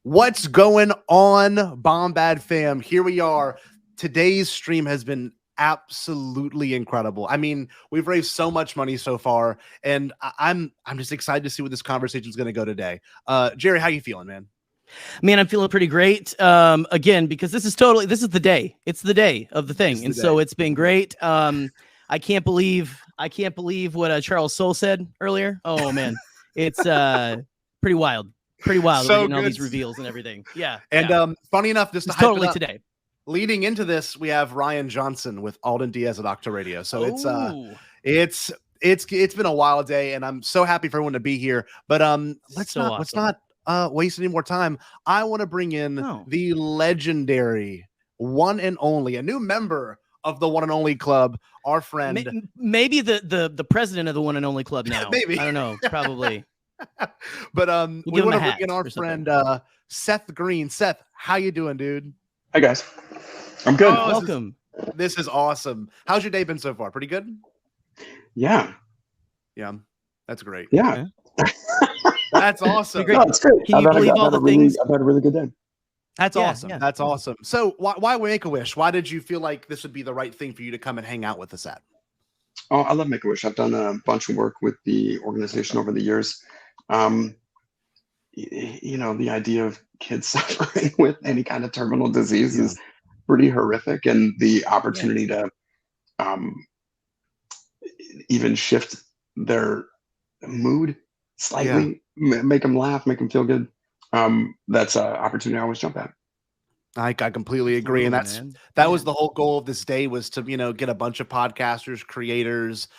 What's going on, Bombad fam? Here we are. Today's stream has been absolutely incredible. I mean, we've raised so much money so far, and I'm just excited to see where this conversation is going to go today. Gerry, how you feeling, man? Man, I'm feeling pretty great. Again, because this is the day. It's the day of the thing, and so it's been great. I can't believe what Charles Soule said earlier. Oh man, it's pretty wild. Pretty wild. So getting all these reveals and everything. Yeah. And funny enough, just to hype totally it up, today. Leading into this, we have Ryan Johnson with Alden Diaz at Octa Radio. So it's been a wild day, and I'm so happy for everyone to be here. But let's not waste any more time. I want to bring in the legendary one and only, a new member of the One and Only Club, our friend. Maybe the president of the One and Only Club now. Maybe. I don't know. Probably. But we want to bring in our friend Seth Green. Seth, how you doing, dude? Hi guys, I'm good. Welcome. This is awesome. How's your day been so far? Pretty good. Yeah, that's great. Yeah, that's awesome. No, it's great. Can you believe all the things? I've had a really good day. That's awesome. Yeah. That's awesome. So why Make-A-Wish? Why did you feel like this would be the right thing for you to come and hang out with us at? Oh, I love Make-A-Wish. I've done a bunch of work with the organization over the years. You know, the idea of kids suffering with any kind of terminal disease is pretty horrific, and the opportunity to even shift their mood slightly, make them laugh, make them feel good. That's an opportunity I always jump at. I completely agree. And that was the whole goal of this day, was to, get a bunch of podcasters, creators,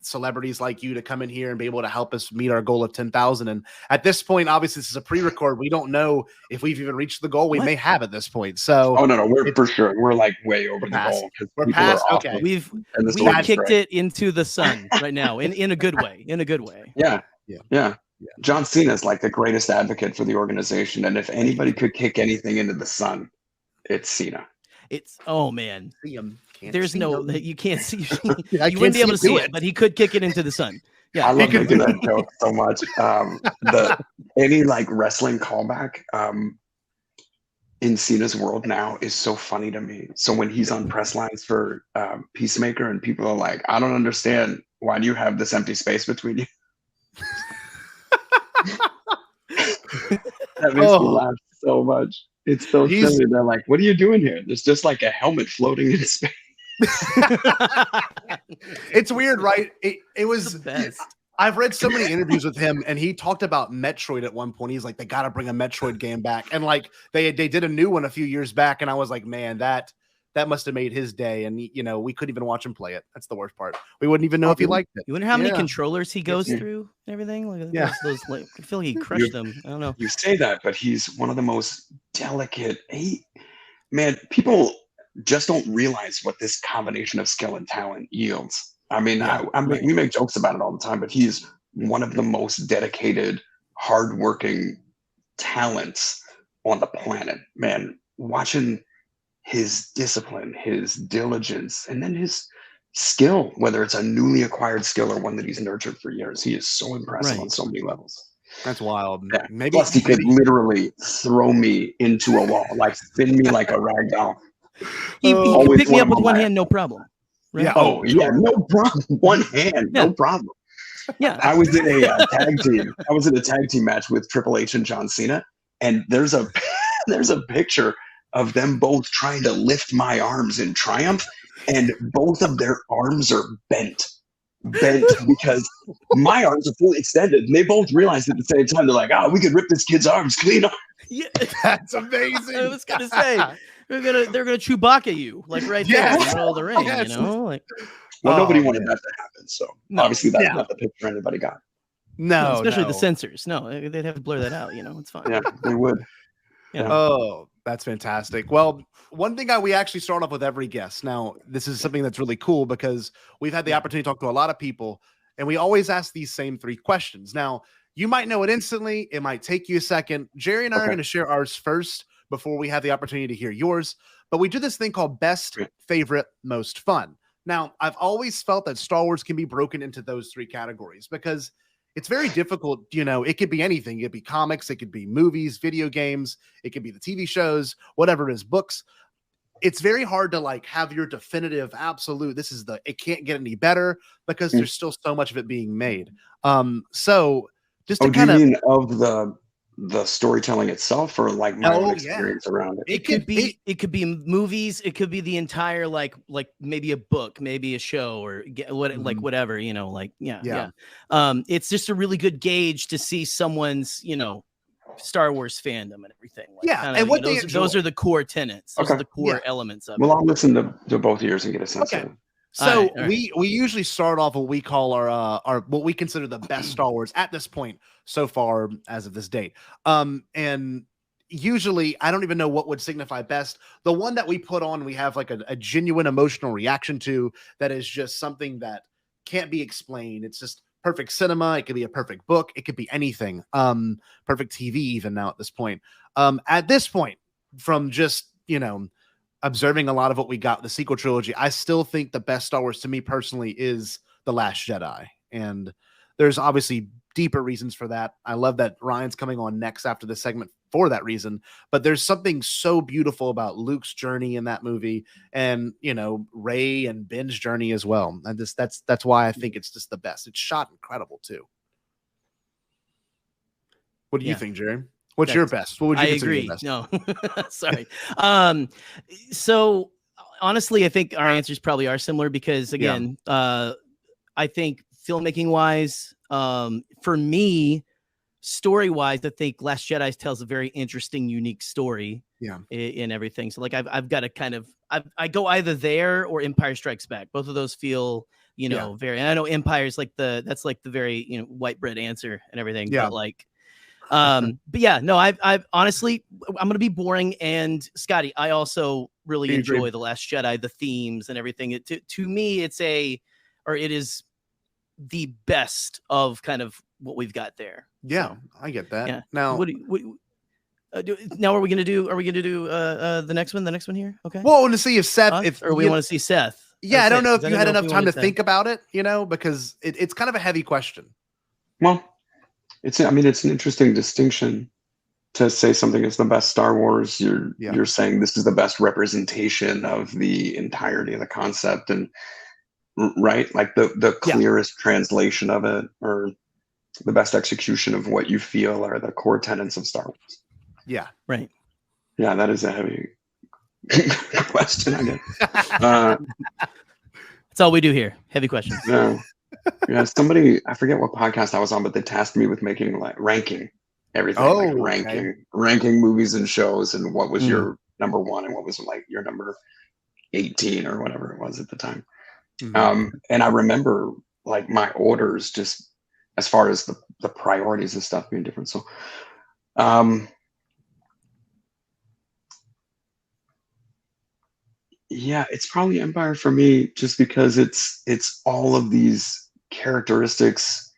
celebrities like you to come in here and be able to help us meet our goal of 10,000. And at this point, obviously this is a pre-record. We don't know if we've even reached the goal. We may have at this point. So no, we're for sure. We're like way over the goal. We're past. Okay. We've kicked it into the sun right now in a good way. Yeah. John Cena is like the greatest advocate for the organization, and if anybody could kick anything into the sun, it's Cena. Man. You can't see. You wouldn't be able to see it, but he could kick it into the sun. Yeah, I love making that joke so much. Any like wrestling callback in Cena's world now is so funny to me. So when he's on press lines for Peacemaker, and people are like, "I don't understand, why do you have this empty space between you?" That makes me laugh so much. It's so silly. They're like, "What are you doing here?" There's just like a helmet floating in space. It's weird, right? It was the best. I've read so many interviews with him, and he talked about Metroid at one point. He's like, they got to bring a Metroid game back. And like they did a new one a few years back, and I was like, man, that must have made his day. And we couldn't even watch him play it. That's the worst part. We wouldn't even know if he liked it. You wonder how many controllers he goes through and everything? Like, those, I feel like he crushed them. I don't know. You say that, but he's one of the most delicate. People just don't realize what this combination of skill and talent yields. I mean, we make jokes about it all the time, but he's one of the most dedicated, hardworking talents on the planet. Man, watching his discipline, his diligence, and then his skill, whether it's a newly acquired skill or one that he's nurtured for years, he is so impressive on so many levels. That's wild. Yeah. Plus, he could literally throw me into a wall, like spin me like a rag doll. He can pick me up with one hand, no problem. Right? Yeah. Oh, yeah, no problem. One hand, no problem. Yeah. I was in a tag team. I was in a tag team match with Triple H and John Cena, and there's a picture of them both trying to lift my arms in triumph, and both of their arms are bent because my arms are fully extended. And they both realized at the same time, they're like, "Oh, we could rip this kid's arms clean off." Yeah, that's amazing. I was gonna say they're gonna Chewbacca you like right there in the middle of the ring. Yes. Nobody wanted that to happen. So obviously that's not the picture anybody got. No, especially the censors. No, they'd have to blur that out. It's fine. Yeah, they would. Oh, that's fantastic. Well, one thing we actually start off with every guest. Now, this is something that's really cool because we've had the opportunity to talk to a lot of people, and we always ask these same three questions. Now, you might know it instantly. It might take you a second. Gerry and I are going to share ours first before we have the opportunity to hear yours. But we do this thing called best, favorite, most fun. Now, I've always felt that Star Wars can be broken into those three categories because it's very difficult. You know, it could be anything. It could be comics, it could be movies, video games, it could be the TV shows, whatever it is, books. It's very hard to like have your definitive absolute, this is it can't get any better, because there's still so much of it being made. So just to kind of, mean of the storytelling itself, or like my own experience around it? It could be movies, it could be the entire like maybe a book, maybe a show, or like whatever, you know, like it's just a really good gauge to see someone's, you know, Star Wars fandom and everything. Like, and what those are the core tenets. Those are the core elements of it. Well, I'll listen to both ears and get a sense of it. So we usually start off what we call our what we consider the best Star Wars at this point so far as of this date. And usually I don't even know what would signify best. The one that we put on, we have like a genuine emotional reaction to, that is just something that can't be explained. It's just perfect cinema. It could be a perfect book. It could be anything. Perfect TV even now at this point. At this point, from just, you know, observing a lot of what we got, the sequel trilogy, I still think the best Star Wars to me personally is The Last Jedi. And there's obviously deeper reasons for that. I love that Ryan's coming on next after this segment for that reason, but there's something so beautiful about Luke's journey in that movie, and, you know, Rey and Ben's journey as well. And that's why I think it's just the best. It's shot incredible too. What do you think, Gerry? What's your best? What would you consider your best? No, sorry. So honestly, I think our answers probably are similar, because again, I think filmmaking wise, for me, story wise, I think Last Jedi tells a very interesting, unique story. In everything. So like I've got to kind of, I go either there or Empire Strikes Back. Both of those feel, you know, very, and I know Empire's like that's like the very, you know, white bread answer and everything. But like, but yeah, no, I've honestly, I'm gonna be boring. And Scotty, I also really enjoy The Last Jedi, the themes and everything. To me, it is the best of kind of what we've got there. Yeah, so, I get that. Yeah. Now, now are we gonna do the next one here? Okay. Well, I want to see if Seth, or we want to see Seth. Yeah, I don't know if you had enough time to think about it, you know, because it's kind of a heavy question. Well, it's an interesting distinction to say something is the best Star Wars. You're saying this is the best representation of the entirety of the concept, and right, like the clearest translation of it, or the best execution of what you feel are the core tenets of Star Wars. Yeah, right. Yeah, that is a heavy question, I guess. That's all we do here. Heavy questions. Yeah, somebody, I forget what podcast I was on, but they tasked me with making like ranking everything, ranking movies and shows, and what was your number one and what was like your number 18 or whatever it was at the time. And I remember like my orders, just as far as the priorities and stuff being different. So yeah, it's probably Empire for me, just because it's all of these characteristics,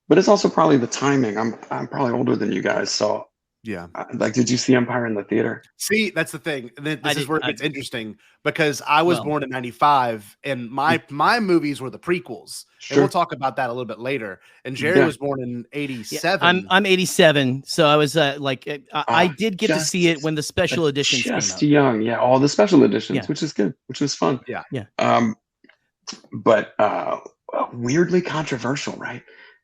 but it's also probably the timing. I'm probably older than you guys, so yeah. Like, did you see Empire in the theater? See, that's the thing. This is where it gets interesting, because I was born in 95, and my movies were the prequels. Sure. And we'll talk about that a little bit later. And Gerry was born in 87. Yeah, I'm 87, so I was I did get to see it when the special editions came out. Just young, yeah. All the special editions, which is good, which was fun. Yeah. But weirdly controversial, right?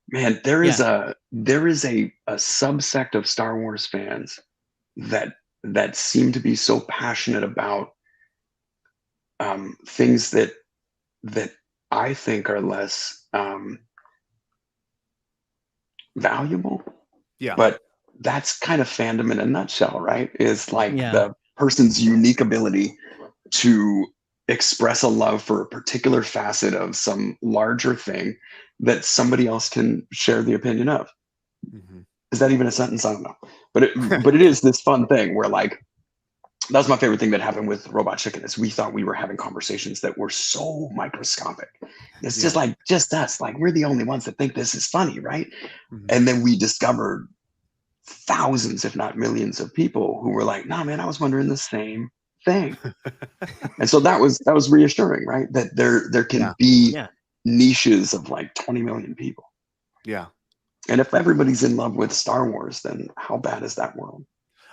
Man, there is a subsect of Star Wars fans that seem to be so passionate about things that I think are less valuable. Yeah. But that's kind of fandom in a nutshell, right? Is like the person's unique ability to express a love for a particular facet of some larger thing that somebody else can share the opinion of. Is that even a sentence? I don't know. But it is this fun thing where, like, that was my favorite thing that happened with Robot Chicken, is we thought we were having conversations that were so microscopic. It's just us. Like, we're the only ones that think this is funny, right? And then we discovered thousands, if not millions, of people who were like, nah, man, I was wondering the same thing. And so that was reassuring, right? That there can be niches of like 20 million people. Yeah. And if everybody's in love with Star Wars, then how bad is that world?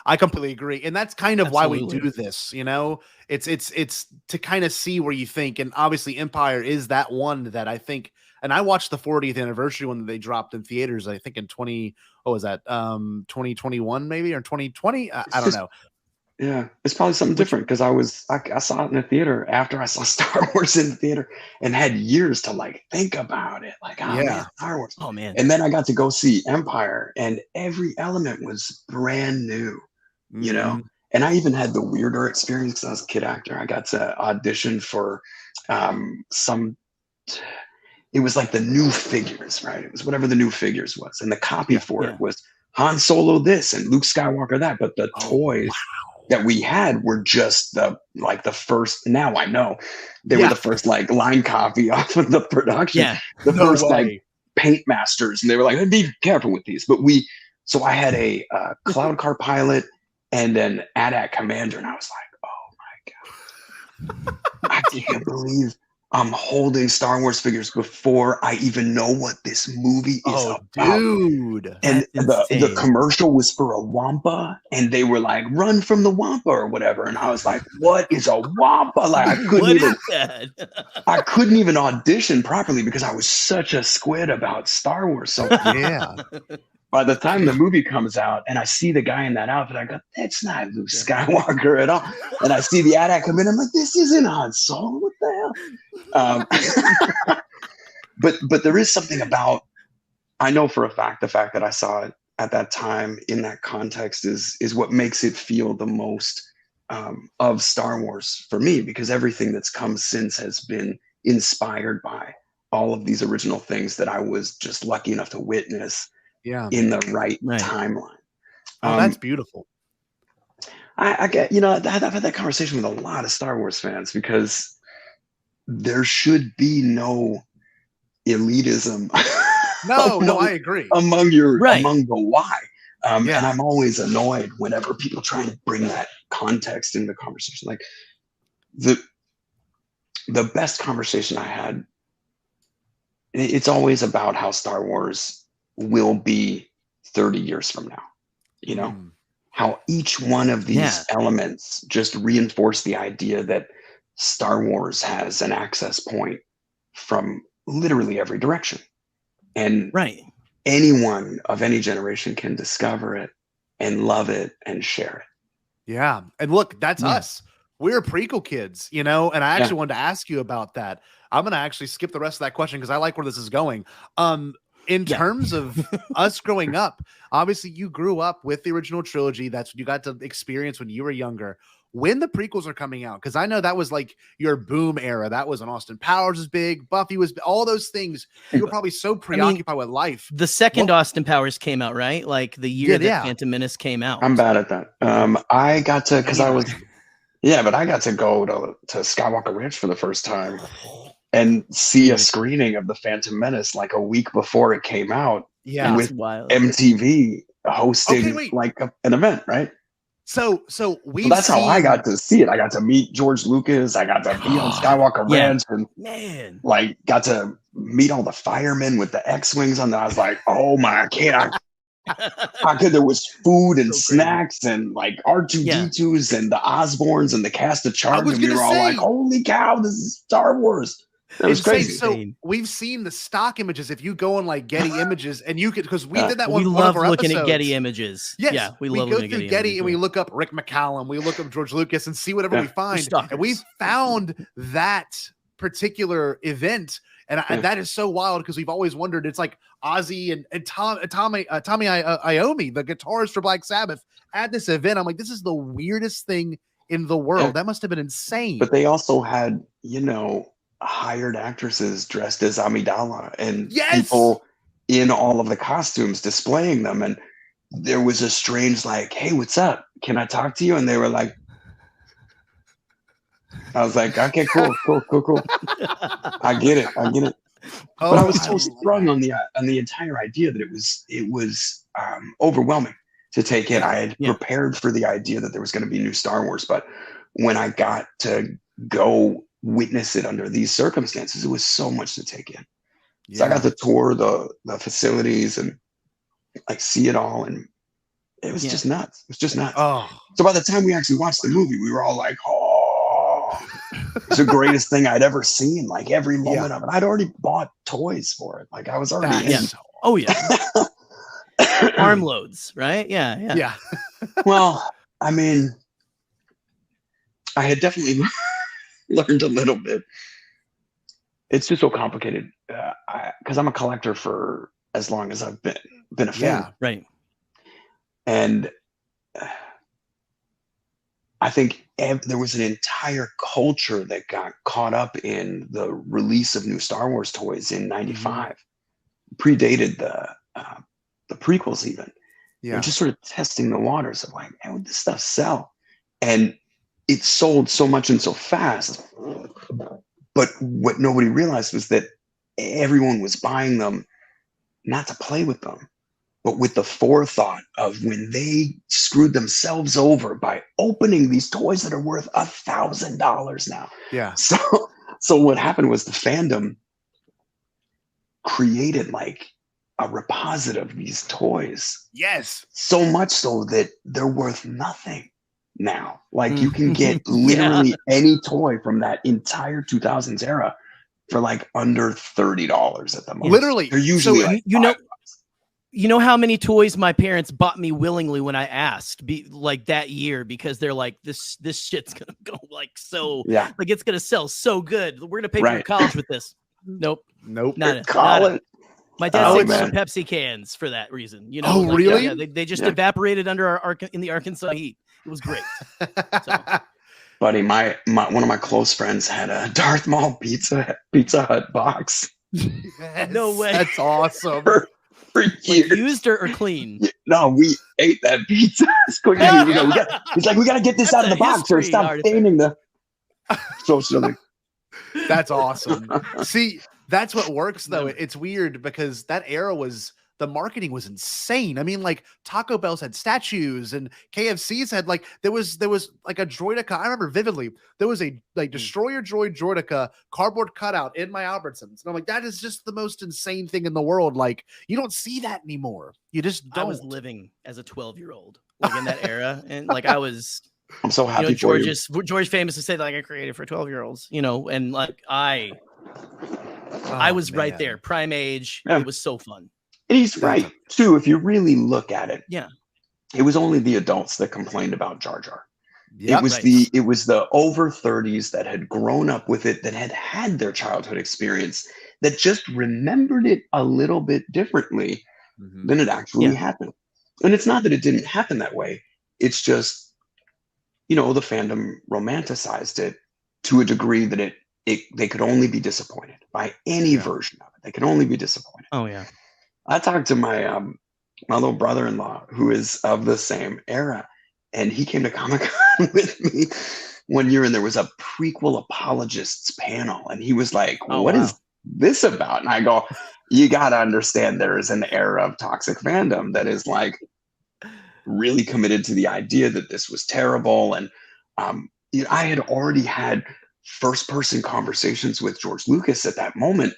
I completely agree. And that's kind of Absolutely. why we do this, you know? It's to kind of see where you think. And obviously Empire is that one that I think, and I watched the 40th anniversary one that they dropped in theaters, I think in 2021 maybe, or 2020. I don't know. Yeah, it's probably something different because I saw it in the theater after I saw Star Wars in the theater and had years to like think about it. Like, oh man, Star Wars. Oh man. And then I got to go see Empire and every element was brand new, you know? And I even had the weirder experience because I was a kid actor. I got to audition for it was like the new figures, right? It was whatever the new figures was. And the copy for it was Han Solo this and Luke Skywalker that. But the toys that we had were just the first. Now I know they were the first like line copy off of the production. Yeah. The first like paint masters, and they were like, "Be careful with these." But so I had a cloud car pilot and an AT-AT commander, and I was like, "Oh my god, I can't believe I'm holding Star Wars figures before I even know what this movie is about." Dude. And the commercial was for a Wampa, and they were like, "Run from the Wampa" or whatever. And I was like, "What is a Wampa?" Like I couldn't even audition properly because I was such a squid about Star Wars. So by the time the movie comes out and I see the guy in that outfit, I go, "That's not Luke Skywalker at all." And I see the AT-AT come in, I'm like, "This isn't Han Solo. What the hell?" But there is something about, I know for a fact, the fact that I saw it at that time in that context is what makes it feel the most of Star Wars for me, because everything that's come since has been inspired by all of these original things that I was just lucky enough to witness in the right timeline. That's beautiful. I get, I've had that conversation with a lot of Star Wars fans because there should be no elitism. No, I agree. Among the why. And I'm always annoyed whenever people try to bring that context into the conversation. Like the best conversation I had, it's always about how Star Wars will be 30 years from now, how each one of these elements just reinforce the idea that Star Wars has an access point from literally every direction. And anyone of any generation can discover it and love it and share it. Yeah. And look, that's us. We're prequel kids, and I actually wanted to ask you about that. I'm going to actually skip the rest of that question because I like where this is going. In terms of us growing up, obviously you grew up with the original trilogy. That's what you got to experience when you were younger. When the prequels are coming out, because I know that was like your boom era. That was when Austin Powers was big, Buffy was, all those things. You were probably so preoccupied with life. The second Austin Powers came out, right? Like the year that Phantom Menace came out. I'm bad at that. I got to, because I was, but I got to go to Skywalker Ranch for the first time and see a screening of the Phantom Menace like a week before it came out. Yeah, with MTV hosting an event, right? So that's how I got to see it. I got to meet George Lucas. I got to be on Skywalker Ranch and got to meet all the firemen with the X-Wings on that. I was like, oh my, I could, there was food and snacks and like R2-D2s and the Osborns and the cast of charge. And we were all like, holy cow, this is Star Wars. That was crazy. So we've seen the stock images. If you go on like Getty Images, and you could, because we did that one. We love looking at Getty Images. Yes, yeah, we love go through Getty and we look up Rick McCallum, we look up George Lucas, and see whatever we find. And we found that particular event, and that is so wild because we've always wondered. It's like Ozzy and Tommy Iommi, the guitarist for Black Sabbath, at this event. I'm like, this is the weirdest thing in the world. That must have been insane. But they also had, hired actresses dressed as Amidala and people in all of the costumes displaying them. And there was a strange like, hey, what's up? Can I talk to you? And they were like, I was like, okay, cool. I get it. But I was so sprung on the entire idea that it was overwhelming to take in. I had prepared for the idea that there was going to be new Star Wars, but when I got to go witness it under these circumstances, it was so much to take in. So I got to tour the facilities and like see it all, and it was just nuts. It was just nuts. Oh, so by the time we actually watched the movie, we were all like, oh, it's the greatest thing I'd ever seen. Like every moment of it. I'd already bought toys for it. Like I was already in. Oh yeah. Armloads, right? Yeah. Well, I mean, I had definitely learned a little bit. It's just so complicated because I'm a collector for as long as I've been a fan. Yeah, right. And I think there was an entire culture that got caught up in the release of new Star Wars toys in '95, predated the prequels even. Yeah, They're just sort of testing the waters of like, how would this stuff sell? And it sold so much and so fast. But what nobody realized was that everyone was buying them not to play with them, but with the forethought of when they screwed themselves over by opening these toys that are worth $1,000 now. Yeah. So what happened was the fandom created like a repository of these toys. Yes. So much so that they're worth nothing now. Like you can get literally any toy from that entire 2000s era for like under $30 at the moment. Literally. They're usually so like you know how many toys my parents bought me willingly when I asked, like that year, because they're like, this shit's gonna go like like it's gonna sell so good. We're gonna pay for your college with this. Nope. Not college. My dad saved some Pepsi cans for that reason. You know? Oh, really? Yeah, they just evaporated under in the Arkansas heat. It was great. Buddy, my one of my close friends had a Darth Maul Pizza Hut box. Yes, no way. That's awesome. For years. Like used or clean? No, we ate that pizza as quick as we go. He's like, we got to get this out of the box or stop staining the. So silly. That's awesome. See, that's what works though. It's weird because that era the marketing was insane. I mean, like Taco Bell's had statues and KFC's had like, there was like a Droideka. I remember vividly, there was a like Destroyer Droid Droideka cardboard cutout in my Albertsons. And I'm like, that is just the most insane thing in the world. Like you don't see that anymore. You just don't. I was living as a 12-year-old like in that era. And like I'm so happy for you. George famously said like I created for 12-year-olds, you know, and like I was right there, prime age. Yeah. It was so fun. And he's right too. If you really look at it, it was only the adults that complained about Jar Jar. Yep, it was the over 30s that had grown up with it, that had their childhood experience, that just remembered it a little bit differently than it actually happened. And it's not that it didn't happen that way. It's just, the fandom romanticized it to a degree that they could only be disappointed by any version of it. They could only be disappointed. Oh yeah. I talked to my my little brother-in-law who is of the same era, and he came to Comic-Con with me one year, and there was a prequel apologists panel, and he was like, "What is this about?" And I go, "You got to understand, there is an era of toxic fandom that is like really committed to the idea that this was terrible." And I had already had first-person conversations with George Lucas at that moment.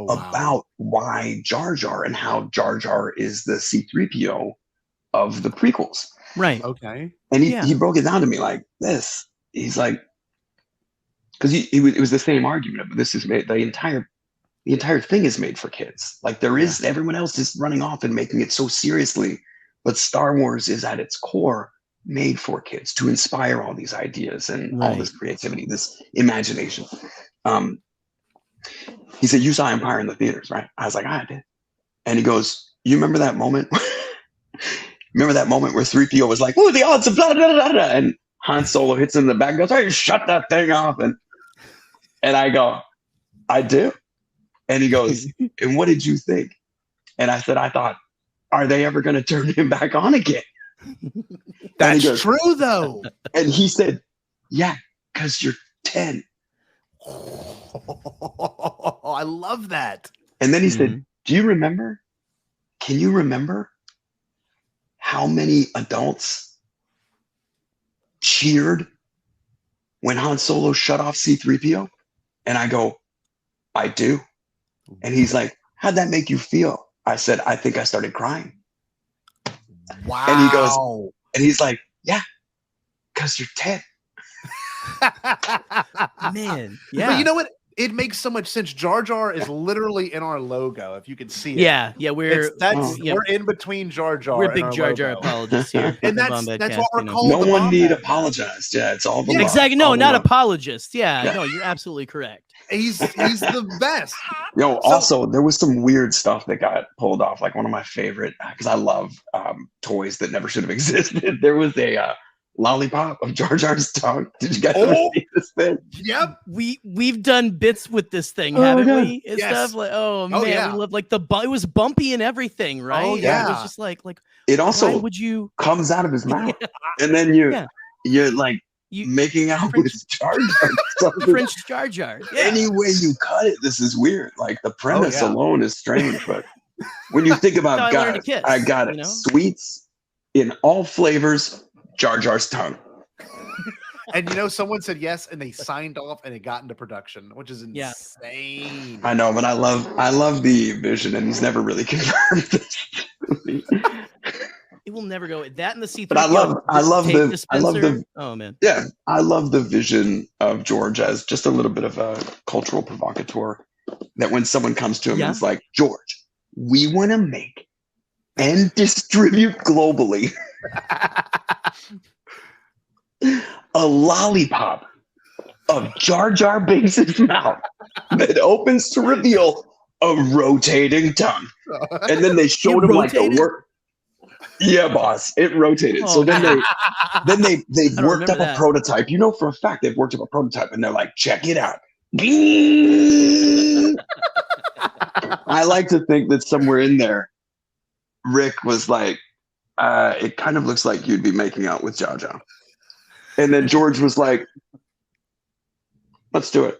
About why Jar Jar and how Jar Jar is the C-3PO of the prequels. Right. Okay. And he broke it down to me like this. He's like, because it was the same argument, but this is made, the entire thing is made for kids. Like everyone else is running off and making it so seriously, but Star Wars is at its core made for kids to inspire all these ideas and all this creativity, this imagination. He said, "You saw Empire in the theaters, right?" I was like, "I did." And he goes, "You remember that moment? Remember that moment where 3PO was like, 'Oh, the odds of blah, blah, blah, blah,' and Han Solo hits him in the back and goes, 'Hey, shut that thing off.'" And I go, "I do." And he goes, "And what did you think?" And I said, "I thought, are they ever going to turn him back on again?" That's true, though. And he said, "Yeah, because you're 10. Oh, I love that. And then he said, "Do you remember? Can you remember how many adults cheered when Han Solo shut off C-3PO?" And I go, "I do." And he's like, "How'd that make you feel?" I said, "I think I started crying." Wow. And he's like, yeah, because you're 10. Man, yeah. But you know what? It makes so much sense. Jar Jar is literally in our logo, if you can see it. Yeah, we're in between Jar Jar. We're big Jar Jar apologists here, and that's what we're called. No one need apologize. Yeah, it's all the love. Exactly. No, not apologists. Yeah, no, you're absolutely correct. He's the best. Yo, also there was some weird stuff that got pulled off. Like one of my favorite, because I love toys that never should have existed. There was a lollipop of Jar Jar's tongue. Did you guys ever see this thing? Yep. We've done bits with this thing, haven't we? And yes. Stuff like, man, we love like it was bumpy and everything, right? Oh yeah. It was just like it also why would you comes out of his mouth, and then you're like making out with Jar Jar. French Jar Jar. Yeah. Any way you cut it, this is weird. Like the premise alone is strange, but when you think about guys, I got it. Sweets in all flavors. Jar Jar's tongue. And someone said yes, and they signed off, and it got into production, which is insane. I know, but I love the vision, and he's never really confirmed this. It will never go that in the C3. But I love the oh man. Yeah, I love the vision of George as just a little bit of a cultural provocateur. That when someone comes to him and is like, George, we want to make and distribute globally a lollipop of Jar Jar Binks' mouth that opens to reveal a rotating tongue. And then they showed him like the work. Yeah, boss, it rotated. So then they worked up a prototype. For a fact they've worked up a prototype, and they're like, check it out. I like to think that somewhere in there, Rick was like, it kind of looks like you'd be making out with Jar Jar. And then George was like, let's do it.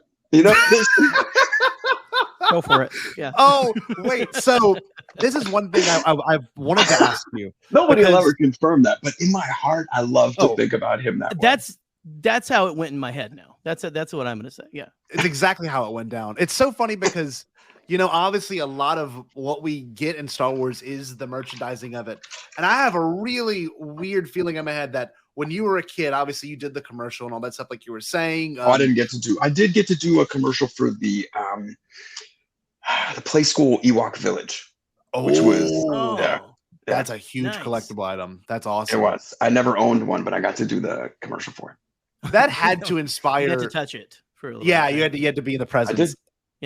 Go for it. Yeah. Oh, wait. So this is one thing I wanted to ask you. Nobody will ever confirm that, but in my heart, I love to think about him that way. That's how it went in my head now. That's what I'm going to say. Yeah. It's exactly how it went down. It's so funny because obviously a lot of what we get in Star Wars is the merchandising of it. And I have a really weird feeling in my head that when you were a kid, obviously you did the commercial and all that stuff, like you were saying. I did get to do a commercial for the Play School Ewok Village, which was that's a huge collectible item. That's awesome. It was. I never owned one, but I got to do the commercial for it. That had to inspire. You had to touch it for a little bit. You had to be in the presence. I did.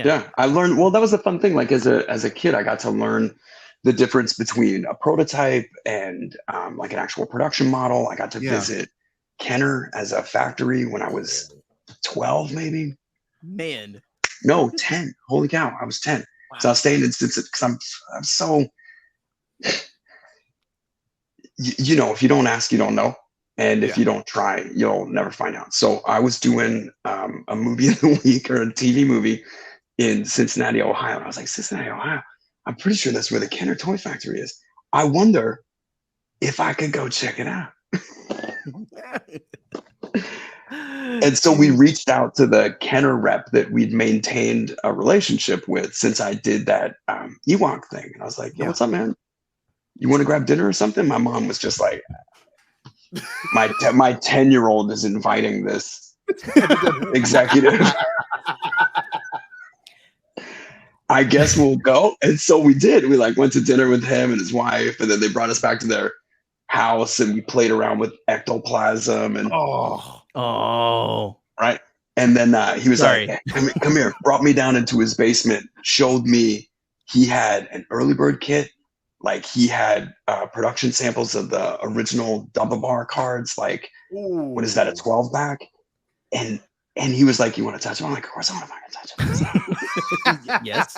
Yeah, I learned. Well, that was a fun thing. Like as a kid, I got to learn the difference between a prototype and like an actual production model. I got to visit Kenner as a factory when I was 12, maybe. Man. No, 10. Holy cow, I was 10. Wow. So I was staying in because I'm so. If you don't ask, you don't know. And if you don't try, you'll never find out. So I was doing a movie of the week or a TV movie in Cincinnati, Ohio. And I was like, Cincinnati, Ohio? I'm pretty sure that's where the Kenner Toy Factory is. I wonder if I could go check it out. And so we reached out to the Kenner rep that we'd maintained a relationship with since I did that Ewok thing. And I was like, yo, what's up, man? You want to grab dinner or something? My mom was just like, my 10-year-old is inviting this executive. I guess we'll go. And so we did. We went to dinner with him and his wife, and then they brought us back to their house and we played around with ectoplasm and right. And then he was like, hey, come here, brought me down into his basement, showed me he had an early bird kit. Like he had production samples of the original Double Bar cards. Like, what is that, a 12 pack? And he was like, you want to touch them? I'm like, of course I want to fucking touch them. Yes.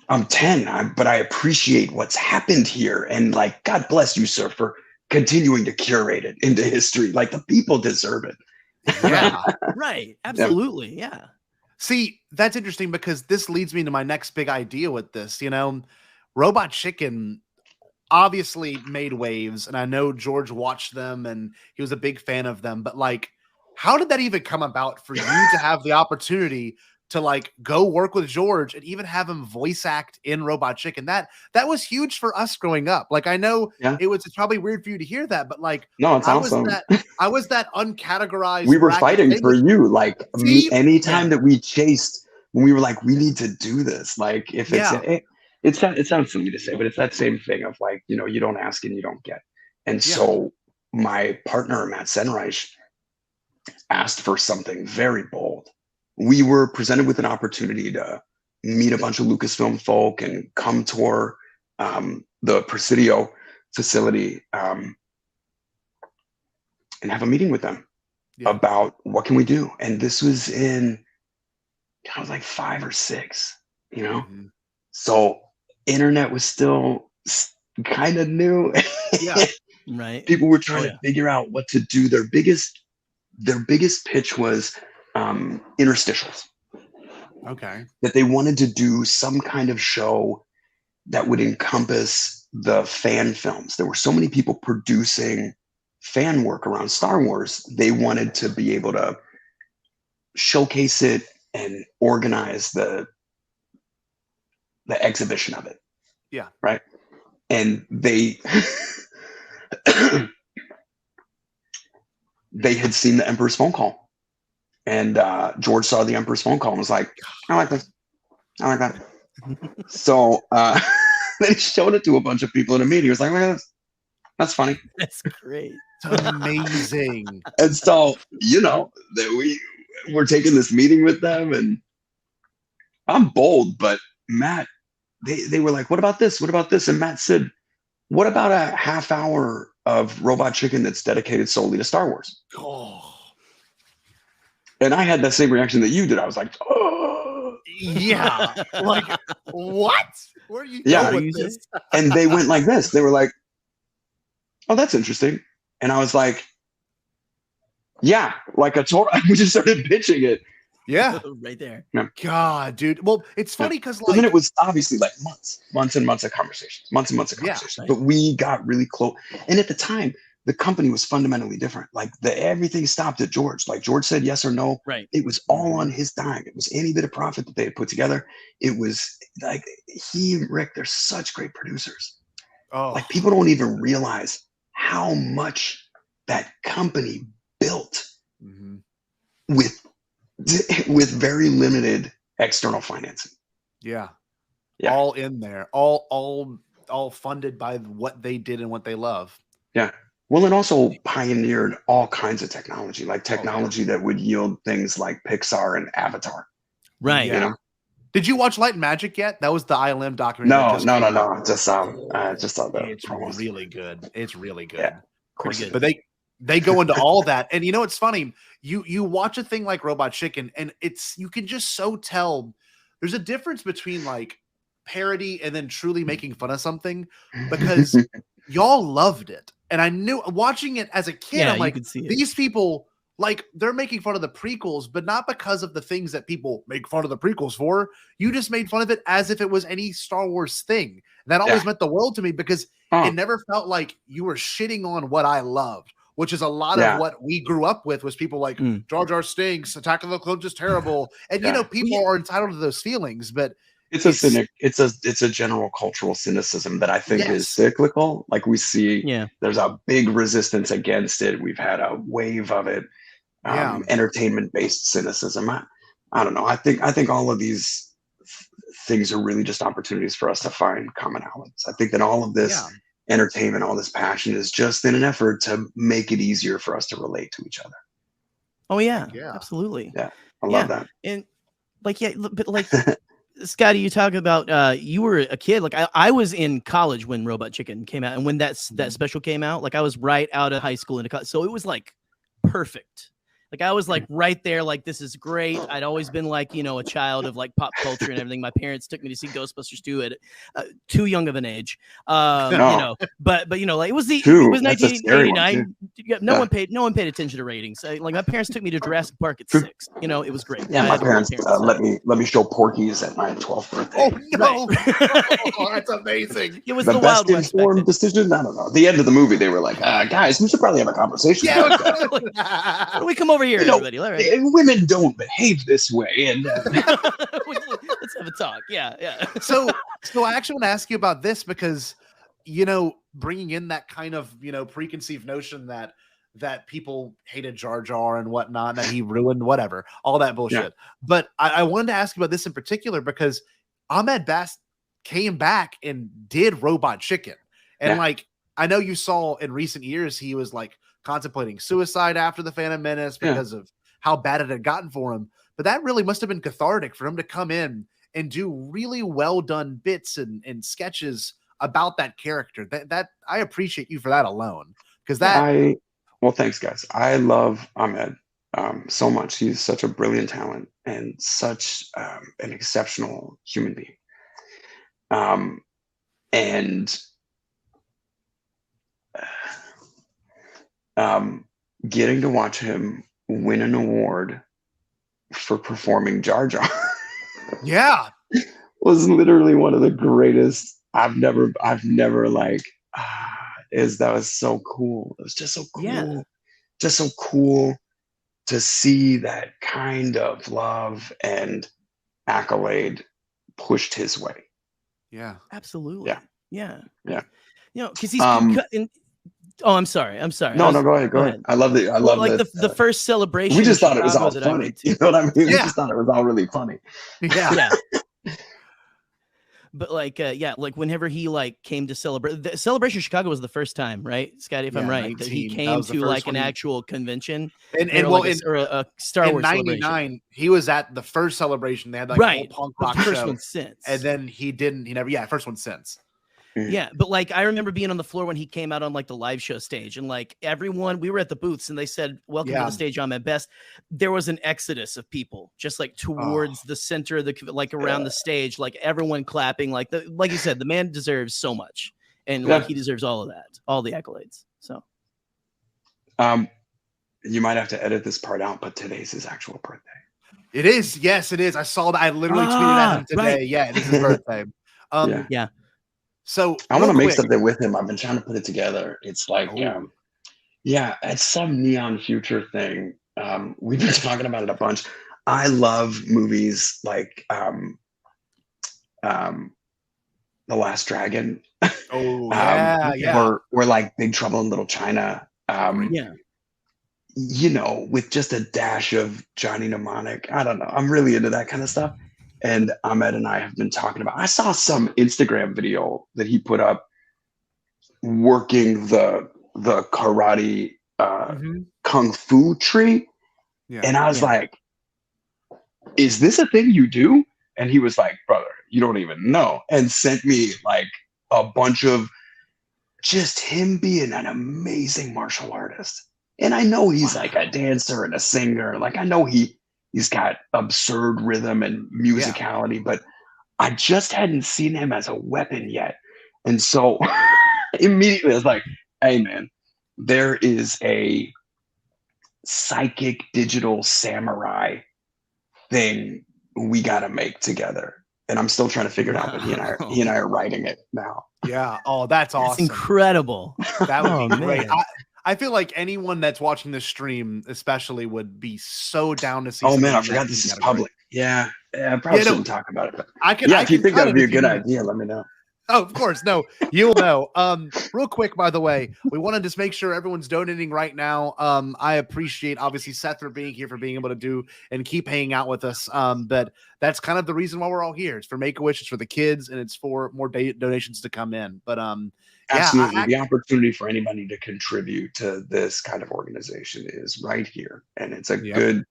I'm 10, but I appreciate what's happened here. And God bless you, sir, for continuing to curate it into history. The people deserve it. Yeah. Right. Absolutely. Yeah. See, that's interesting because this leads me to my next big idea with this. Robot Chicken obviously made waves, and I know George watched them and he was a big fan of them, but how did that even come about for you to have the opportunity to like go work with George and even have him voice act in Robot Chicken. That was huge for us growing up. Like, I know it's probably weird for you to hear that, but like, no, it's awesome. I was that uncategorized. We were fighting for you. Like anytime that we chased, when we were like, we need to do this. Like if it sounds silly to say, but it's that same thing of like, you know, you don't ask and you don't get. And so my partner, Matt Senreich, asked for something very bold. We were presented with an opportunity to meet a bunch of Lucasfilm folk and come tour the Presidio facility and have a meeting with them about what can we do. And this was I was like 5 or 6, you know? Mm-hmm. So internet was still kind of new. Right. People were trying to figure out what to do. Their biggest pitch was interstitials. Okay. That they wanted to do some kind of show that would encompass the fan films. There were so many people producing fan work around Star Wars. They wanted to be able to showcase it and organize the exhibition of it. Yeah. Right. And they they had seen the Emperor's Phone Call, and George saw the Emperor's Phone Call and was like, I like this. I like that. So they showed it to a bunch of people in a meeting. He was like, look at this. That's funny. That's great. It's amazing. And so, you know, that we're taking this meeting with them, and I'm bold, but Matt, they were like, what about this? What about this? And Matt said, what about a half hour of Robot Chicken that's dedicated solely to Star Wars? Oh. And I had that same reaction that you did. I was like, oh. Yeah. Like, what? Where are you going with this? And they went like this. They were like, oh, that's interesting. And I was like, yeah, like we just started pitching it. Yeah. Right there. Yeah. God, dude. Well, it's funny because then it was obviously like months and months of conversations. But we got really close. And at the time, the company was fundamentally different. Like everything stopped at George. Like George said yes or no. Right. It was all on his dime. It was any bit of profit that they had put together. It was like he and Rick, they're such great producers. Oh. Like people don't even realize how much that company built with very limited external financing. Yeah. All in there. All funded by what they did and what they love. Yeah. Well, it also pioneered all kinds of technology, like technology that would yield things like Pixar and Avatar. Right. You know? Did you watch Light and Magic yet? That was the ILM documentary. No. Just saw that. It's really good. It's really good. Yeah, of course. But they go into all that. And you know, it's funny. You watch a thing like Robot Chicken, and you can just so tell there's a difference between like parody and then truly making fun of something, because y'all loved it. And I knew watching it as a kid, I'm like, these people, like, they're making fun of the prequels, but not because of the things that people make fun of the prequels for. You just made fun of it as if it was any Star Wars thing. And that always meant the world to me, because it never felt like you were shitting on what I loved, which is a lot of what we grew up with, was people like Jar Jar stinks, Attack of the Clones is terrible. And, you know, people are entitled to those feelings, but it's a general cultural cynicism that I think is cyclical. Like we see, there's a big resistance against it. We've had a wave of it. Entertainment-based cynicism. I don't know. I think all of these things are really just opportunities for us to find commonalities. I think that all of this entertainment, all this passion is just in an effort to make it easier for us to relate to each other. Oh yeah, absolutely. Yeah, I love that. And like, but like Scotty, you talk about you were a kid. Like I was in college when Robot Chicken came out, and when that special came out, like I was right out of high school into college, so it was like perfect. Like I was like right there, like this is great. I'd always been like, you know, a child of like pop culture and everything. My parents took me to see Ghostbusters 2 at too young of an age, you know. But you know, like it was 1989. No one paid attention to ratings. Like my parents took me to Jurassic Park at 6. You know, it was great. Yeah, my parents let me show Porky's at my 12th birthday. Oh no, oh, that's amazing. It was the the best Wild West informed decision. I don't know. At the end of the movie, they were like, guys, we should probably have a conversation. Yeah, why don't we come over over here, everybody. All right. Women don't behave this way, and let's have a talk. Yeah. So I actually want to ask you about this because, bringing in that kind of, preconceived notion that people hated Jar Jar and whatnot, that he ruined whatever, all that bullshit. Yeah. But I wanted to ask you about this in particular because Ahmed Best came back and did Robot Chicken. And like, I know you saw in recent years, he was like contemplating suicide after the Phantom Menace because of how bad it had gotten for him. But that really must have been cathartic for him to come in and do really well done bits and sketches about that character. That I appreciate you for that alone. Because well, thanks guys. I love Ahmed so much. He's such a brilliant talent and such an exceptional human being. And getting to watch him win an award for performing Jar Jar was literally one of the greatest. I've never like that was so cool. It was just so cool. Just so cool to see that kind of love and accolade pushed his way. Yeah, absolutely. Yeah. Because he's cutting. Oh, I'm sorry. No, go ahead. I love it. The first celebration. We just thought it was all funny. You know what I mean? Yeah. We just thought it was all really funny. Yeah. But like whenever he like came to celebrate, the Celebration Chicago was the first time, right, Scotty? If I'm right, that he came to like an actual convention or a Star Wars celebration. In '99, he was at the first celebration. They had like a whole punk rock the first show, one since, and then he never. First one since. Yeah, but like I remember being on the floor when he came out on like the live show stage, and like everyone, we were at the booths, and they said, "Welcome to the stage, Ahmed Best." There was an exodus of people just like towards the center of the around the stage, like everyone clapping. Like you said, the man deserves so much, and like he deserves all of that, all the accolades. So, you might have to edit this part out, but today's his actual birthday. It is. Yes, it is. I saw that. I literally tweeted at him today. Right. Yeah, it is his birthday. Yeah. So I want to make something with him. I've been trying to put it together. It's like, it's some neon future thing. We've been talking about it a bunch. I love movies like The Last Dragon. Or like Big Trouble in Little China. With just a dash of Johnny Mnemonic. I don't know. I'm really into that kind of stuff. And Ahmed and I have been talking about. I saw some Instagram video that he put up working the karate kung fu tree, and I was like, "Is this a thing you do?" And he was like, "Brother, you don't even know," and sent me like a bunch of just him being an amazing martial artist. And I know he's like a dancer and a singer. Like I know he's got absurd rhythm and musicality, but I just hadn't seen him as a weapon yet. And so immediately I was like, hey man, there is a psychic digital samurai thing we got to make together. And I'm still trying to figure it out, but he and I are writing it now. Yeah. Oh, that's awesome. That's incredible. That would be great. I feel like anyone that's watching this stream, especially, would be so down to see. Oh man, I forgot this is public. Yeah, I probably shouldn't talk about it. But if you think that would be a good idea, let me know. Oh, of course. No, you'll know. Real quick, by the way, we want to just make sure everyone's donating right now. I appreciate, obviously, Seth for being here, for being able to do and keep hanging out with us. But that's kind of the reason why we're all here. It's for Make-A-Wish, it's for the kids, and it's for more donations to come in. But absolutely, the opportunity for anybody to contribute to this kind of organization is right here, and it's a good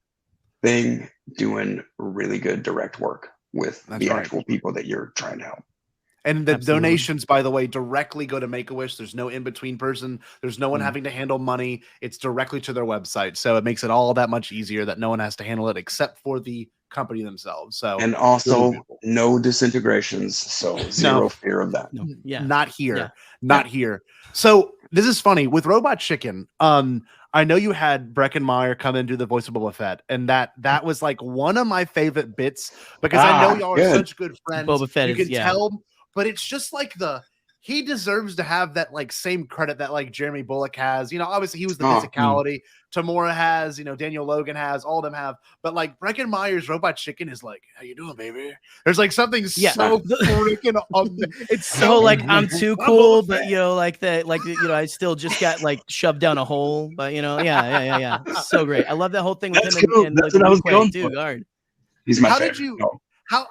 thing doing really good direct work with the actual people that you're trying to help. And the donations, by the way, directly go to Make-A-Wish. There's no in-between person. There's no one having to handle money. It's directly to their website. So it makes it all that much easier that no one has to handle it except for the company themselves. So, and also no disintegrations. So zero fear of that. No. Yeah. Not here. Yeah. Not here. So this is funny with Robot Chicken. I know you had Breckenmeyer come in and do the voice of Boba Fett, and that was like one of my favorite bits because I know y'all are such good friends. Boba Fett you can tell. But it's just like the he deserves to have that like same credit that like Jeremy Bullock has. You know, obviously he was the physicality. Tamora has, you know, Daniel Logan has, all of them have. But like Breckin Meyer's Robot Chicken is like, how you doing, baby? There's like something so freaking it's so like I'm too cool, but you know, like that, like you know, I still just got like shoved down a hole. But you know, yeah. So great. I love that whole thing with him and that's like, what I was going too. Guard. He's my How favorite. did you?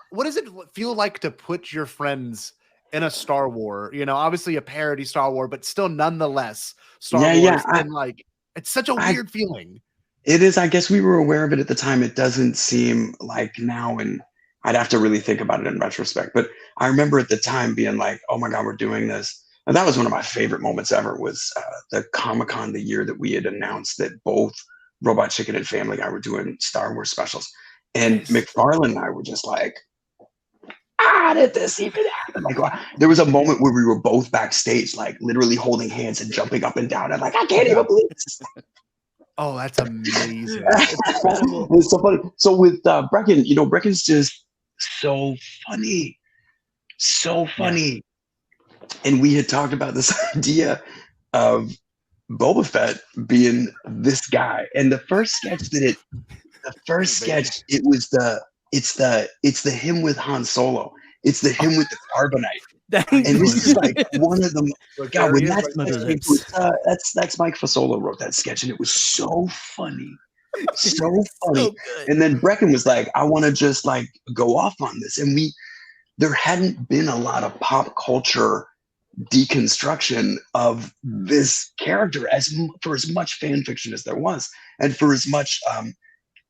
What does it feel like to put your friends in a Star Wars? You know, obviously a parody Star Wars, but still nonetheless Star Wars. Yeah. And like, it's such a weird feeling. It is. I guess we were aware of it at the time. It doesn't seem like now, and I'd have to really think about it in retrospect. But I remember at the time being like, "Oh my God, we're doing this!" And that was one of my favorite moments ever. Was the Comic-Con the year that we had announced that both Robot Chicken and Family Guy were doing Star Wars specials, and McFarlane and I were just like, "How did this even happen?" Like, there was a moment where we were both backstage, like literally holding hands and jumping up and down, and like, I can't even believe this. Oh, that's amazing. It's so funny. So with Breckin, you know, Breckin's just so funny. And we had talked about this idea of Boba Fett being this guy. And the first sketch it was it's the him with Han Solo. It's the him with the carbonite. And this is like one of them. God, when that's Mike Fasolo wrote that sketch, and it was so funny. So funny. And then Breckin was like, I want to just like go off on this. And there hadn't been a lot of pop culture deconstruction of this character for as much fan fiction as there was, and for as much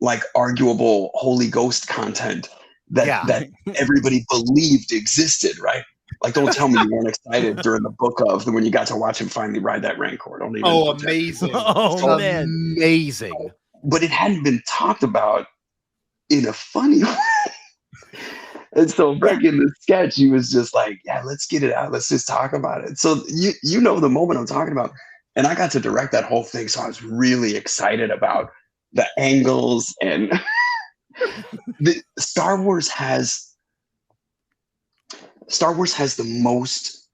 like arguable Holy Ghost content that everybody believed existed, right? Like, don't tell me you weren't excited during the book of when you got to watch him finally ride that Rancor. Don't even. Amazing! Amazing! But it hadn't been talked about in a funny way. And so back in the sketch, he was just like, "Yeah, let's get it out. Let's just talk about it." So you know the moment I'm talking about, and I got to direct that whole thing, so I was really excited about the angles and Star Wars has the most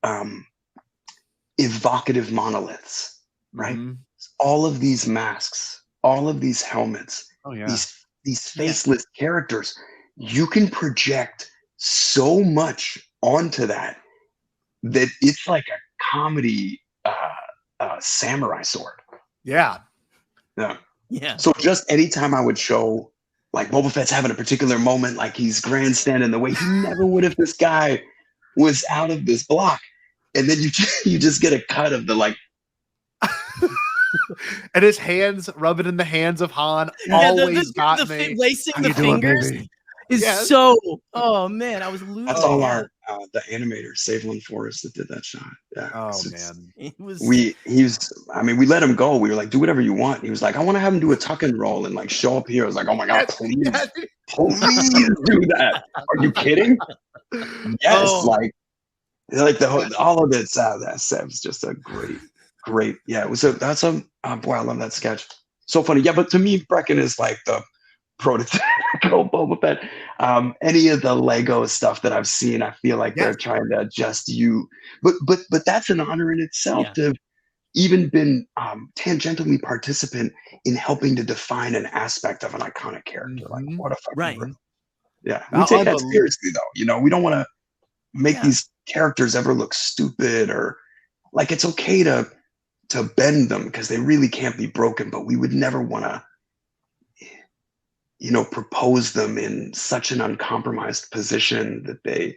evocative monoliths, right? Mm-hmm. All of these masks, all of these helmets, these faceless characters, you can project so much onto that it's like a comedy samurai sword. Yeah. So just anytime I would show like Boba Fett's having a particular moment, like he's grandstanding the way he never would if this guy was out of this block, and then you just get a cut of the like and his hands rubbing in the hands of Han always got me. Lacing the fingers is so. Oh man, I was losing. That's all our the animator Savelin Forrest that did that shot. Yeah. Oh man, we let him go. We were like, do whatever you want. He was like, I want to have him do a tuck and roll and like show up here. I was like, oh my God, please do that. Are you kidding? Yes, like all of it. That Seb's just a great. Yeah, it was that's boy, I love that sketch. So funny. Yeah, but to me, Breckin is like the prototypical Boba Fett. Any of the Lego stuff that I've seen, I feel like they're trying to adjust you. But that's an honor in itself to have even been tangentially participant in helping to define an aspect of an iconic character. Like, what a fucking rip. Yeah, we take that seriously though. You know, we don't want to make these characters ever look stupid, or like it's okay to bend them because they really can't be broken, but we would never want to, you know, propose them in such an uncompromised position that they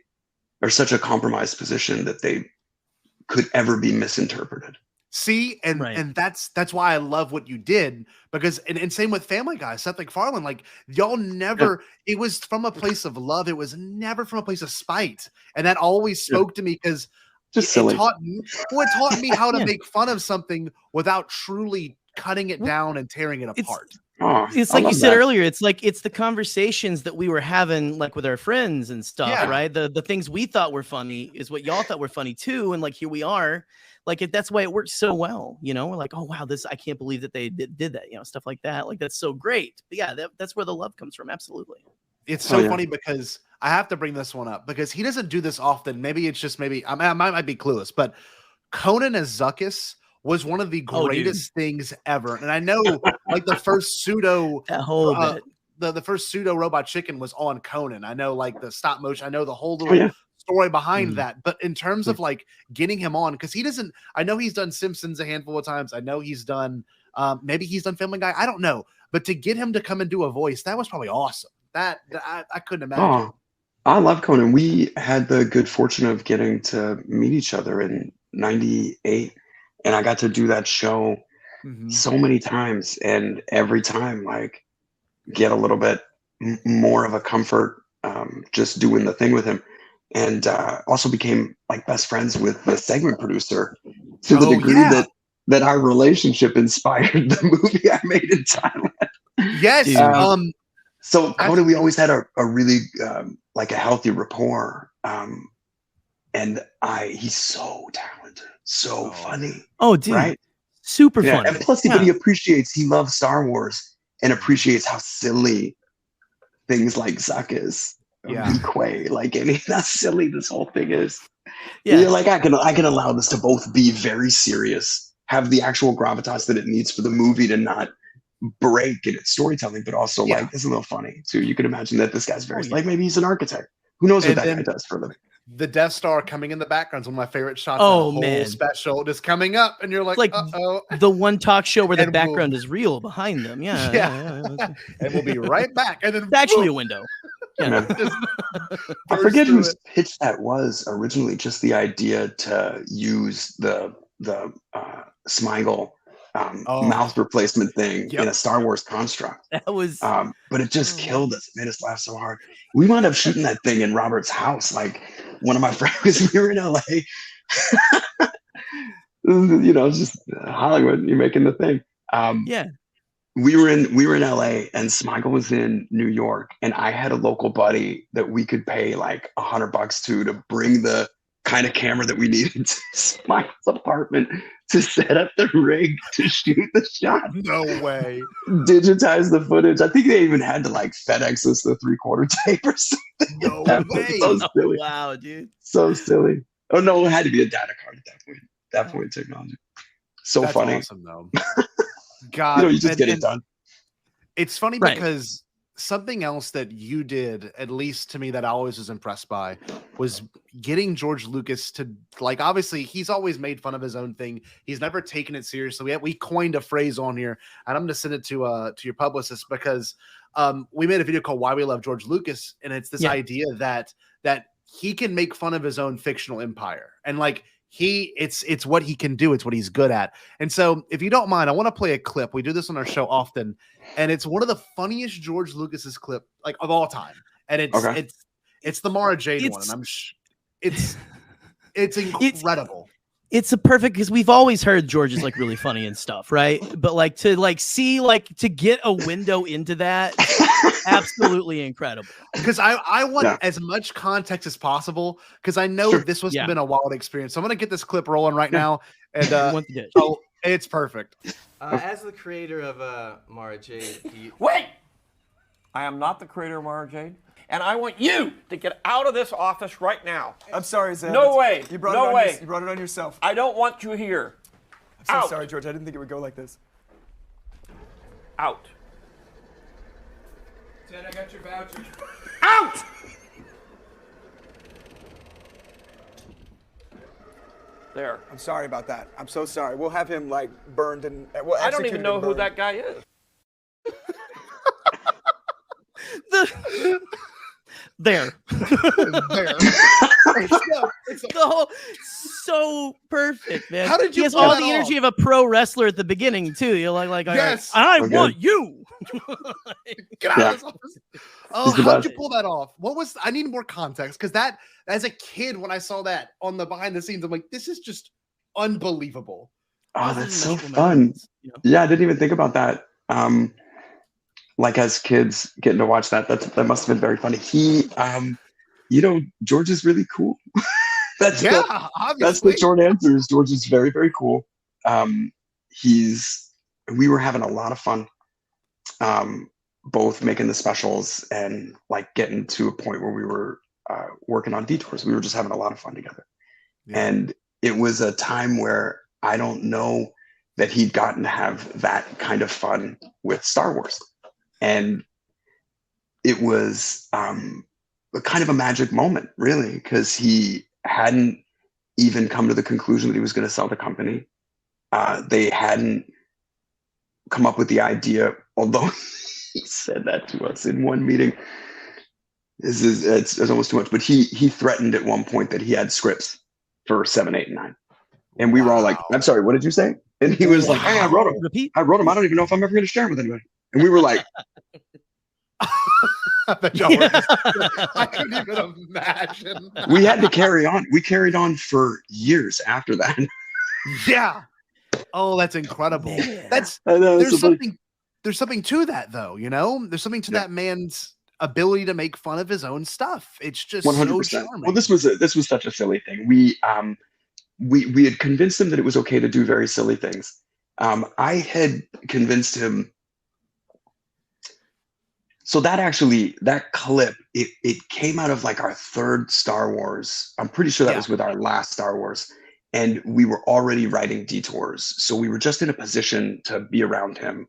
could ever be misinterpreted. See, and that's why I love what you did, because and same with Family Guy, Seth MacFarlane, like y'all never, it was from a place of love. It was never from a place of spite. And that always spoke to me because it taught me how to make fun of something without truly cutting it down and tearing it apart. It's like you said earlier, it's like it's the conversations that we were having like with our friends and stuff, right? The things we thought were funny is what y'all thought were funny too, and like here we are, like that's why it works so well, you know. We're like, oh wow, I can't believe that they did that, you know, stuff like that. Like that's so great. But yeah, that's where the love comes from. Absolutely. it's so funny because I have to bring this one up because he doesn't do this often. Maybe it's just I might be clueless, but Conan as Zuckuss was one of the greatest things ever. And I know like the first pseudo that whole bit. The first pseudo robot chicken was on Conan. I know like the stop motion. I know the whole little story behind that. But in terms of like getting him on, because I know he's done Simpsons a handful of times. I know he's done maybe he's done Family Guy. I don't know. But to get him to come and do a voice, that was probably awesome. That I couldn't imagine. Oh, I love Conan. We had the good fortune of getting to meet each other in '98, and I got to do that show so many times, and every time like get a little bit more of a comfort just doing the thing with him, and also became like best friends with the segment producer to the degree that our relationship inspired the movie I made in Thailand. Yes. So Conan, we always had a really like a healthy rapport, and he's so talented, so funny. Oh, dude, right? Super funny. And plus, but he loves Star Wars and appreciates how silly things like Zuckuss, Quay, like how silly this whole thing is. Yeah, you're like I can allow this to both be very serious, have the actual gravitas that it needs for the movie to not break in its storytelling, but also like it's a little funny too. You can imagine that this guy's very like maybe he's an architect. Who knows what that guy does for a living? The Death Star coming in the background is one of my favorite shots. Oh, man. Special just coming up, and you're like uh-oh. The one talk show where the background is real behind them. Yeah. And we'll be right back. And then it's actually a window. Yeah. I forget whose pitch that was originally, just the idea to use the Smigel mouth replacement thing in a Star Wars construct. That was but it just killed us. It made us laugh so hard. We wound up shooting that thing in Robert's house. Like one of my friends, we were in LA. It's just Hollywood, you're making the thing. We were in LA and Smigel was in New York, and I had a local buddy that we could pay like $100 to bring the kind of camera that we needed to Smigel's apartment to set up the rig to shoot the shot. No way. Digitize the footage. I think they even had to like FedEx us the 3/4 tape or something. No way. So silly. Wow, dude. So silly. Oh no, it had to be a data card at that point. That point in technology. So that's funny. Awesome though. God, you just get it done. It's funny because something else that you did, at least to me, that I always was impressed by, was getting George Lucas to like. Obviously, he's always made fun of his own thing. He's never taken it seriously. We coined a phrase on here, and I'm going to send it to your publicist because we made a video called "Why We Love George Lucas," and it's this idea that he can make fun of his own fictional empire, and like. It's what he can do. It's what he's good at. And so if you don't mind, I want to play a clip. We do this on our show often, and it's one of the funniest George Lucas's clip like of all time. And it's the Mara Jade one. And it's incredible. It's a perfect because we've always heard George is like really funny and stuff, right? But like to get a window into that, absolutely incredible. Because I want as much context as possible because I know this was been a wild experience. So I'm gonna get this clip rolling right now, and it's perfect. As the creator of Mara Jade, wait, I am not the creator of Mara Jade. And I want you to get out of this office right now. I'm sorry, Seth. No way. You brought it on yourself. I don't want you here. I'm so sorry, George. I didn't think it would go like this. Out. Ted, I got your voucher. Out! There. I'm sorry about that. I'm so sorry. We'll have him like burned and I don't even know who that guy is. There. It's so perfect, man. How did you? He has all the energy of a pro wrestler at the beginning too. You're like, yes, I want you. Get out of this office. Oh, how did you pull that off? I need more context because that, as a kid, when I saw that on the behind the scenes, I'm like, this is just unbelievable. Oh, that's so fun. Yeah, I didn't even think about that. Like as kids getting to watch that must have been very funny. He, George is really cool. That's the short answer is George is very, very cool. We were having a lot of fun. both making the specials and like getting to a point where we were working on detours. We were just having a lot of fun together. Yeah. And it was a time where I don't know that he'd gotten to have that kind of fun with Star Wars. And it was kind of a magic moment, really, because he hadn't even come to the conclusion that he was going to sell the company. They hadn't come up with the idea, although he said that to us in one meeting. It's almost too much, but he threatened at one point that he had scripts for 7, 8, and 9. And we were all like, I'm sorry, what did you say? And he was like, hey, I wrote them. I wrote them. I don't even know if I'm ever going to share them with anybody. And we were like, I couldn't even imagine. We had to carry on. We carried on for years after that. Yeah. Oh, that's incredible. That's there's something to that, though. You know, there's something to that man's ability to make fun of his own stuff. It's just 100%. So charming. Well, this was such a silly thing. We had convinced him that it was okay to do very silly things. I had convinced him. So that clip, it came out of like our third Star Wars. I'm pretty sure that was with our last Star Wars. And we were already writing detours. So we were just in a position to be around him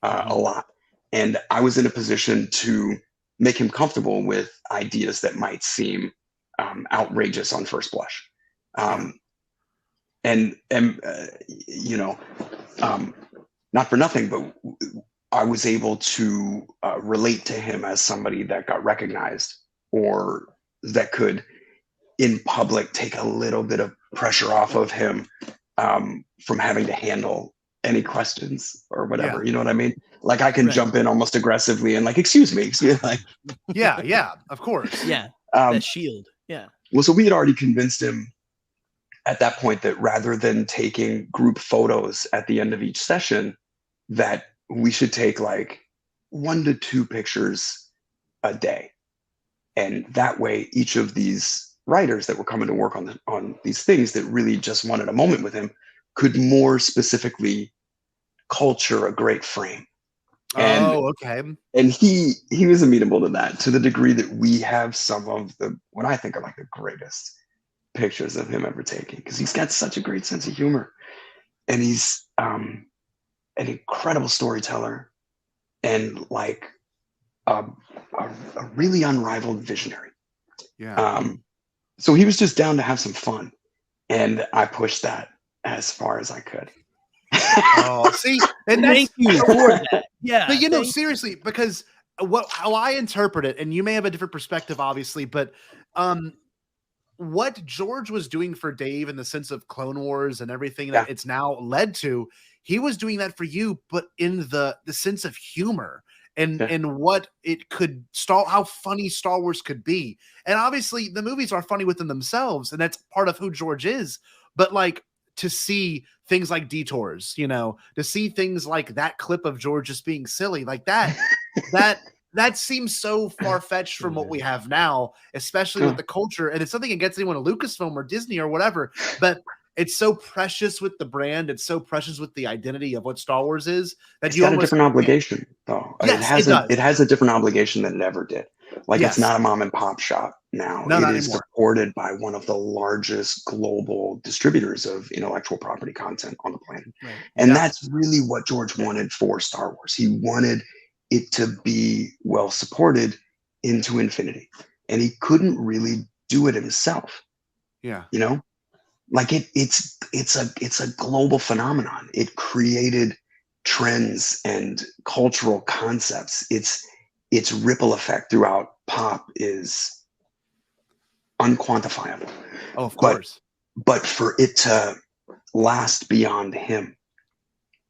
a lot. And I was in a position to make him comfortable with ideas that might seem outrageous on first blush. And you know, not for nothing, but I was able to relate to him as somebody that got recognized or that could, in public, take a little bit of pressure off of him from having to handle any questions or whatever. Yeah. You know what I mean? Like I can jump in almost aggressively and like, excuse me. Like, yeah, of course. Yeah, that shield. Yeah. Well, so we had already convinced him at that point that rather than taking group photos at the end of each session, that we should take like 1 to 2 pictures a day. And that way, each of these writers that were coming to work on these things that really just wanted a moment with him could more specifically culture a great frame. And, okay. And he was amenable to that, to the degree that we have some of what I think are like the greatest pictures of him ever taken, because he's got such a great sense of humor, and he's an incredible storyteller, and like a really unrivaled visionary. Yeah. So he was just down to have some fun, and I pushed that as far as I could. Oh, see, and thank you for that. Yeah, but you know, seriously, because how I interpret it, and you may have a different perspective, obviously, but what George was doing for Dave in the sense of Clone Wars and everything that it's now led to, he was doing that for you, but in the sense of humor and what it could how funny Star Wars could be. And obviously the movies are funny within themselves, and that's part of who George is. But like, to see things like detours, you know, to see things like that clip of George just being silly like that, that seems so far-fetched from what we have now, especially with the culture. And it's something against anyone at Lucasfilm or Disney or whatever, but it's so precious with the brand. It's so precious with the identity of what Star Wars is that it's got a different obligation, though. Yes, it has a different obligation than it ever did. Like, it's not a mom and pop shop now. It is supported by one of the largest global distributors of intellectual property content on the planet. Right. And that's really what George wanted for Star Wars. He wanted it to be well supported into infinity. And he couldn't really do it himself. Yeah. You know? Like it's a global phenomenon. It created trends and cultural concepts. Its ripple effect throughout pop is unquantifiable. Oh, of course. But for it to last beyond him,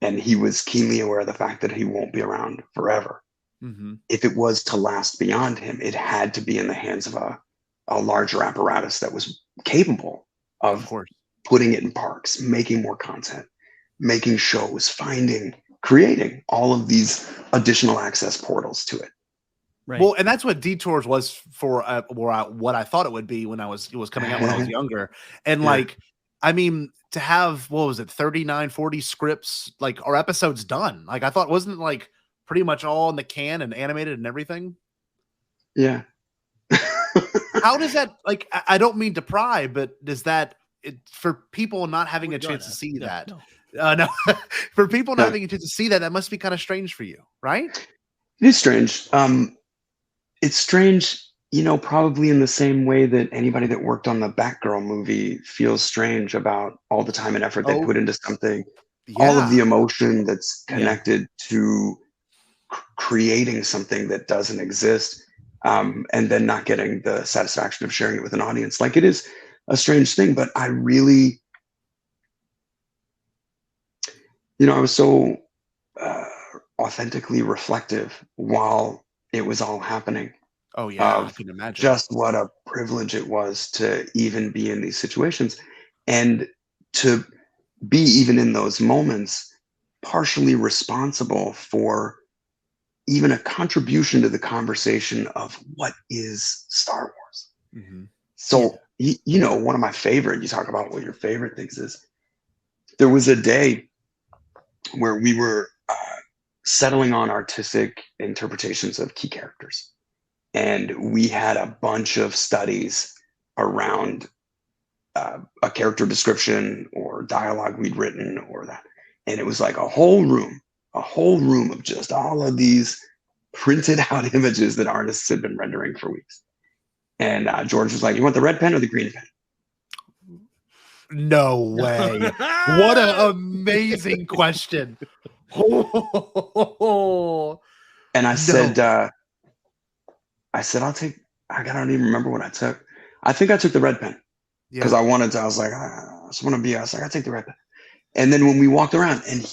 and he was keenly aware of the fact that he won't be around forever. Mm-hmm. If it was to last beyond him, it had to be in the hands of a larger apparatus that was capable of putting it in parks, making more content, making shows, creating all of these additional access portals to it. Right. Well, and that's what Detours was for what I thought it would be when it was coming out when I was younger. And like, I mean, to have, 39, 40 scripts, like, our episodes done. Like, I thought, wasn't it like pretty much all in the can and animated and everything. Yeah. How does that, like, I don't mean to pry, but does that, for people not having a chance to see that, no, for people not having a chance to see that, that must be kind of strange for you, right? It is strange. It's strange, you know, probably in the same way that anybody that worked on the Batgirl movie feels strange about all the time and effort they put into something, all of the emotion that's connected to creating something that doesn't exist, and then not getting the satisfaction of sharing it with an audience. Like, it is a strange thing, but I really, you know, I was so authentically reflective while it was all happening. Oh yeah, I can imagine. Just what a privilege it was to even be in these situations, and to be, even in those moments, partially responsible for even a contribution to the conversation of what is Star Wars. Mm-hmm. So, you know, one of my favorite, you talk about what your favorite things is. There was a day where we were settling on artistic interpretations of key characters. And we had a bunch of studies around a character description or dialogue we'd written or that. And it was like a whole room of just all of these printed out images that artists had been rendering for weeks. And George was like, "You want the red pen or the green pen?" No way. What an amazing question. And I said, I don't even remember what I took. I think I took the red pen because I was like, I just want to be, I was like, I take the red pen. And then when we walked around and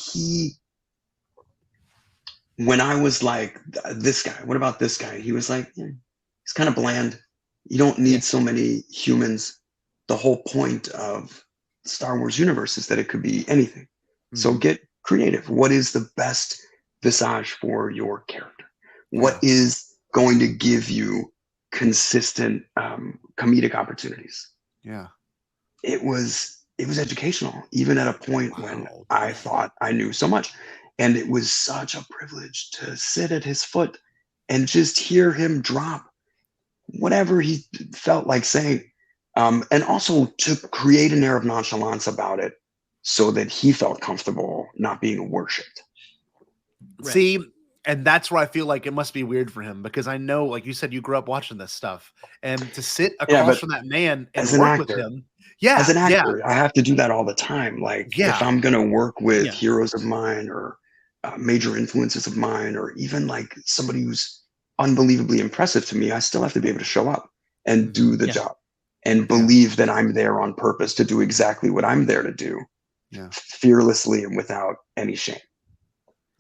when I was like, this guy, what about this guy? He was like, he's kind of bland. You don't need so many humans. The whole point of Star Wars universe is that it could be anything. Mm-hmm. So get creative. What is the best visage for your character? What is going to give you consistent comedic opportunities? Yeah. It was educational, even at a point when I thought I knew so much. And it was such a privilege to sit at his foot and just hear him drop whatever he felt like saying. And also to create an air of nonchalance about it so that he felt comfortable not being worshipped. Right. See, and that's where I feel like it must be weird for him, because I know, like you said, you grew up watching this stuff, and to sit across from that man and work with him. Yeah. As an actor, I have to do that all the time. Like, if I'm going to work with heroes of mine or major influences of mine, or even like somebody who's unbelievably impressive to me, I still have to be able to show up and do the job and believe that I'm there on purpose to do exactly what I'm there to do, fearlessly and without any shame.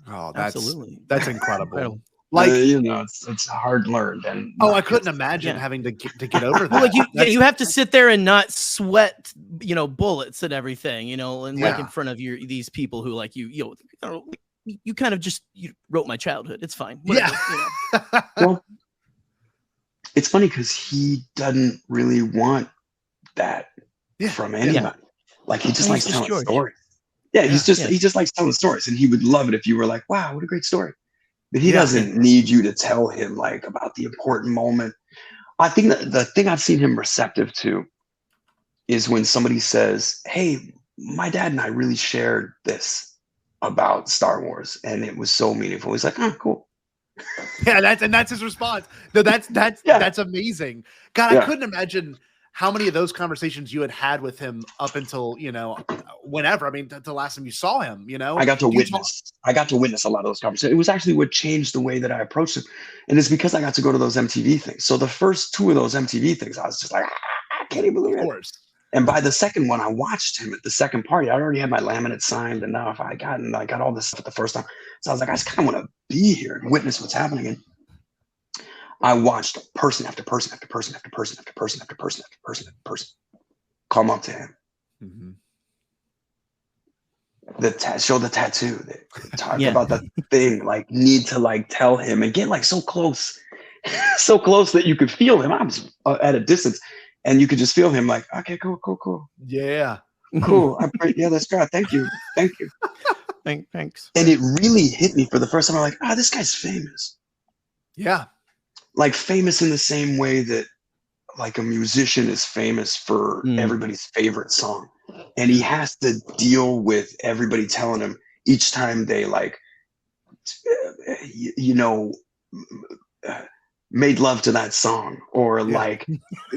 Oh, that's incredible. Like, you know, it's hard learned. And I couldn't imagine having to get over that. Well, like you have to sit there and not sweat, you know, bullets and everything, you know, and like in front of these people who like you kind of just wrote my childhood. It's fine. Whatever, you know. Well, it's funny because he doesn't really want that from anybody. Like, he just likes telling stories. Yeah, he just likes telling stories, and he would love it if you were like, "Wow, what a great story." But he doesn't need you to tell him like about the important moment. I think that the thing I've seen him receptive to is when somebody says, "Hey, my dad and I really shared this about Star Wars, and it was so meaningful." He's like, "Oh, cool." Yeah, that's his response. No, that's amazing. God, I couldn't imagine how many of those conversations you had with him up until, you know, whenever. I mean, the last time you saw him, you know, I got to witness a lot of those conversations. It was actually what changed the way that I approached him. And it's because I got to go to those MTV things. So the first two of those MTV things, I was just like, I can't even believe it. Of course. And by the second one, I watched him at the second party. I already had my laminate signed enough. I got all this stuff at the first time. So I was like, I just kind of want to be here and witness what's happening. And I watched person after person after person after person after person after person after person after person come up to him. Mm-hmm. Show the tattoo, talk about the thing, like need to like tell him and get like so close that you could feel him. I was at a distance and you could just feel him like, okay, cool. Yeah. Cool. Yeah, that's great. Thank you. Thanks. And it really hit me for the first time. I'm like, this guy's famous. Yeah. Like famous in the same way that like a musician is famous for everybody's favorite song. And he has to deal with everybody telling him each time they like, made love to that song, or like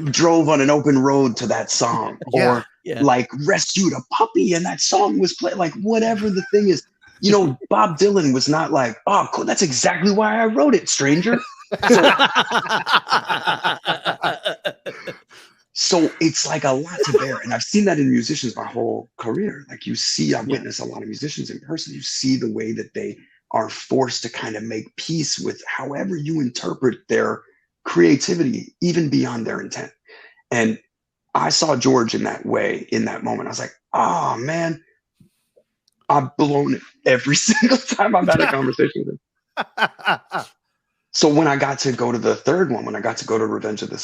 drove on an open road to that song, or like rescued a puppy and that song was played, like whatever the thing is. Bob Dylan was not like, oh, cool, that's exactly why I wrote it, stranger. So it's like a lot to bear. And I've seen that in musicians my whole career. Like I've witnessed a lot of musicians in person. You see the way that they are forced to kind of make peace with however you interpret their creativity, even beyond their intent. And I saw George in that way, in that moment. I was like, oh man, I've blown it every single time I've had a conversation with him. So when I got to go to the third one, when I got to go to Revenge of the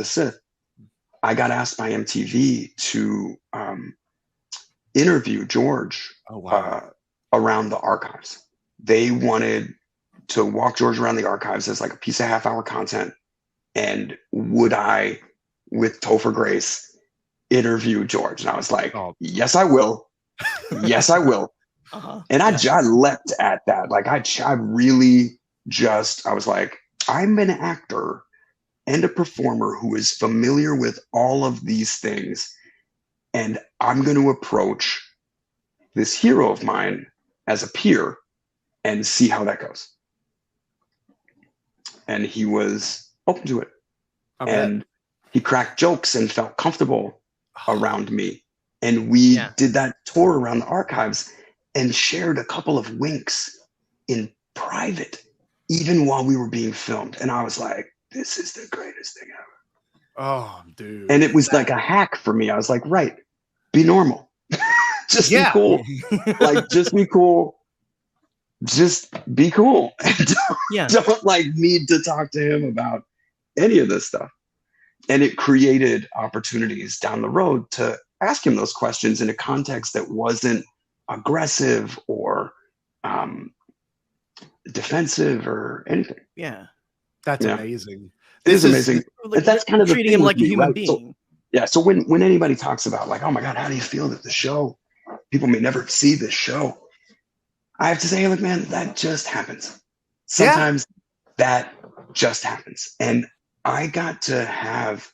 Sith, I got asked by MTV to interview George around the archives. They wanted to walk George around the archives as like a piece of half-hour content. And would I, with Topher Grace, interview George? And I was like, yes, I will. Yes, I will. And I leapt at that. Like I really I was like, I'm an actor and a performer who is familiar with all of these things. And I'm going to approach this hero of mine as a peer and see how that goes. And he was open to it. And he cracked jokes and felt comfortable around me. And we did that tour around the archives and shared a couple of winks in private, even while we were being filmed. And I was like, this is the greatest thing ever. Oh, dude. And it was like a hack for me. I was like, right, be normal. Just be cool. Like, just be cool. Just be cool. Don't like need to talk to him about any of this stuff. And it created opportunities down the road to ask him those questions in a context that wasn't aggressive or defensive or anything. Yeah. That's amazing. This is amazing. Like, that's kind of the treating him like a human being. So when anybody talks about like, oh my God, how do you feel that the show, people may never see this show? I have to say, like, man, that just happens. Sometimes that just happens. And I got to have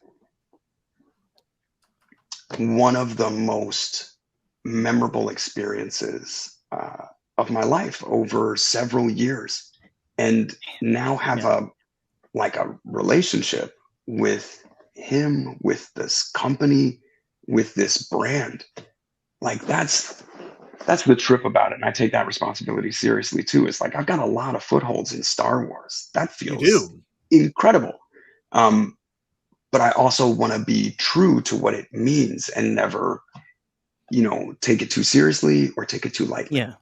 one of the most memorable experiences of my life over several years, and now have a relationship with him, with this company, with this brand. Like that's the trip about it. And I take that responsibility seriously too. It's like, I've got a lot of footholds in Star Wars. That feels incredible. But I also want to be true to what it means and never, take it too seriously or take it too lightly. Yeah.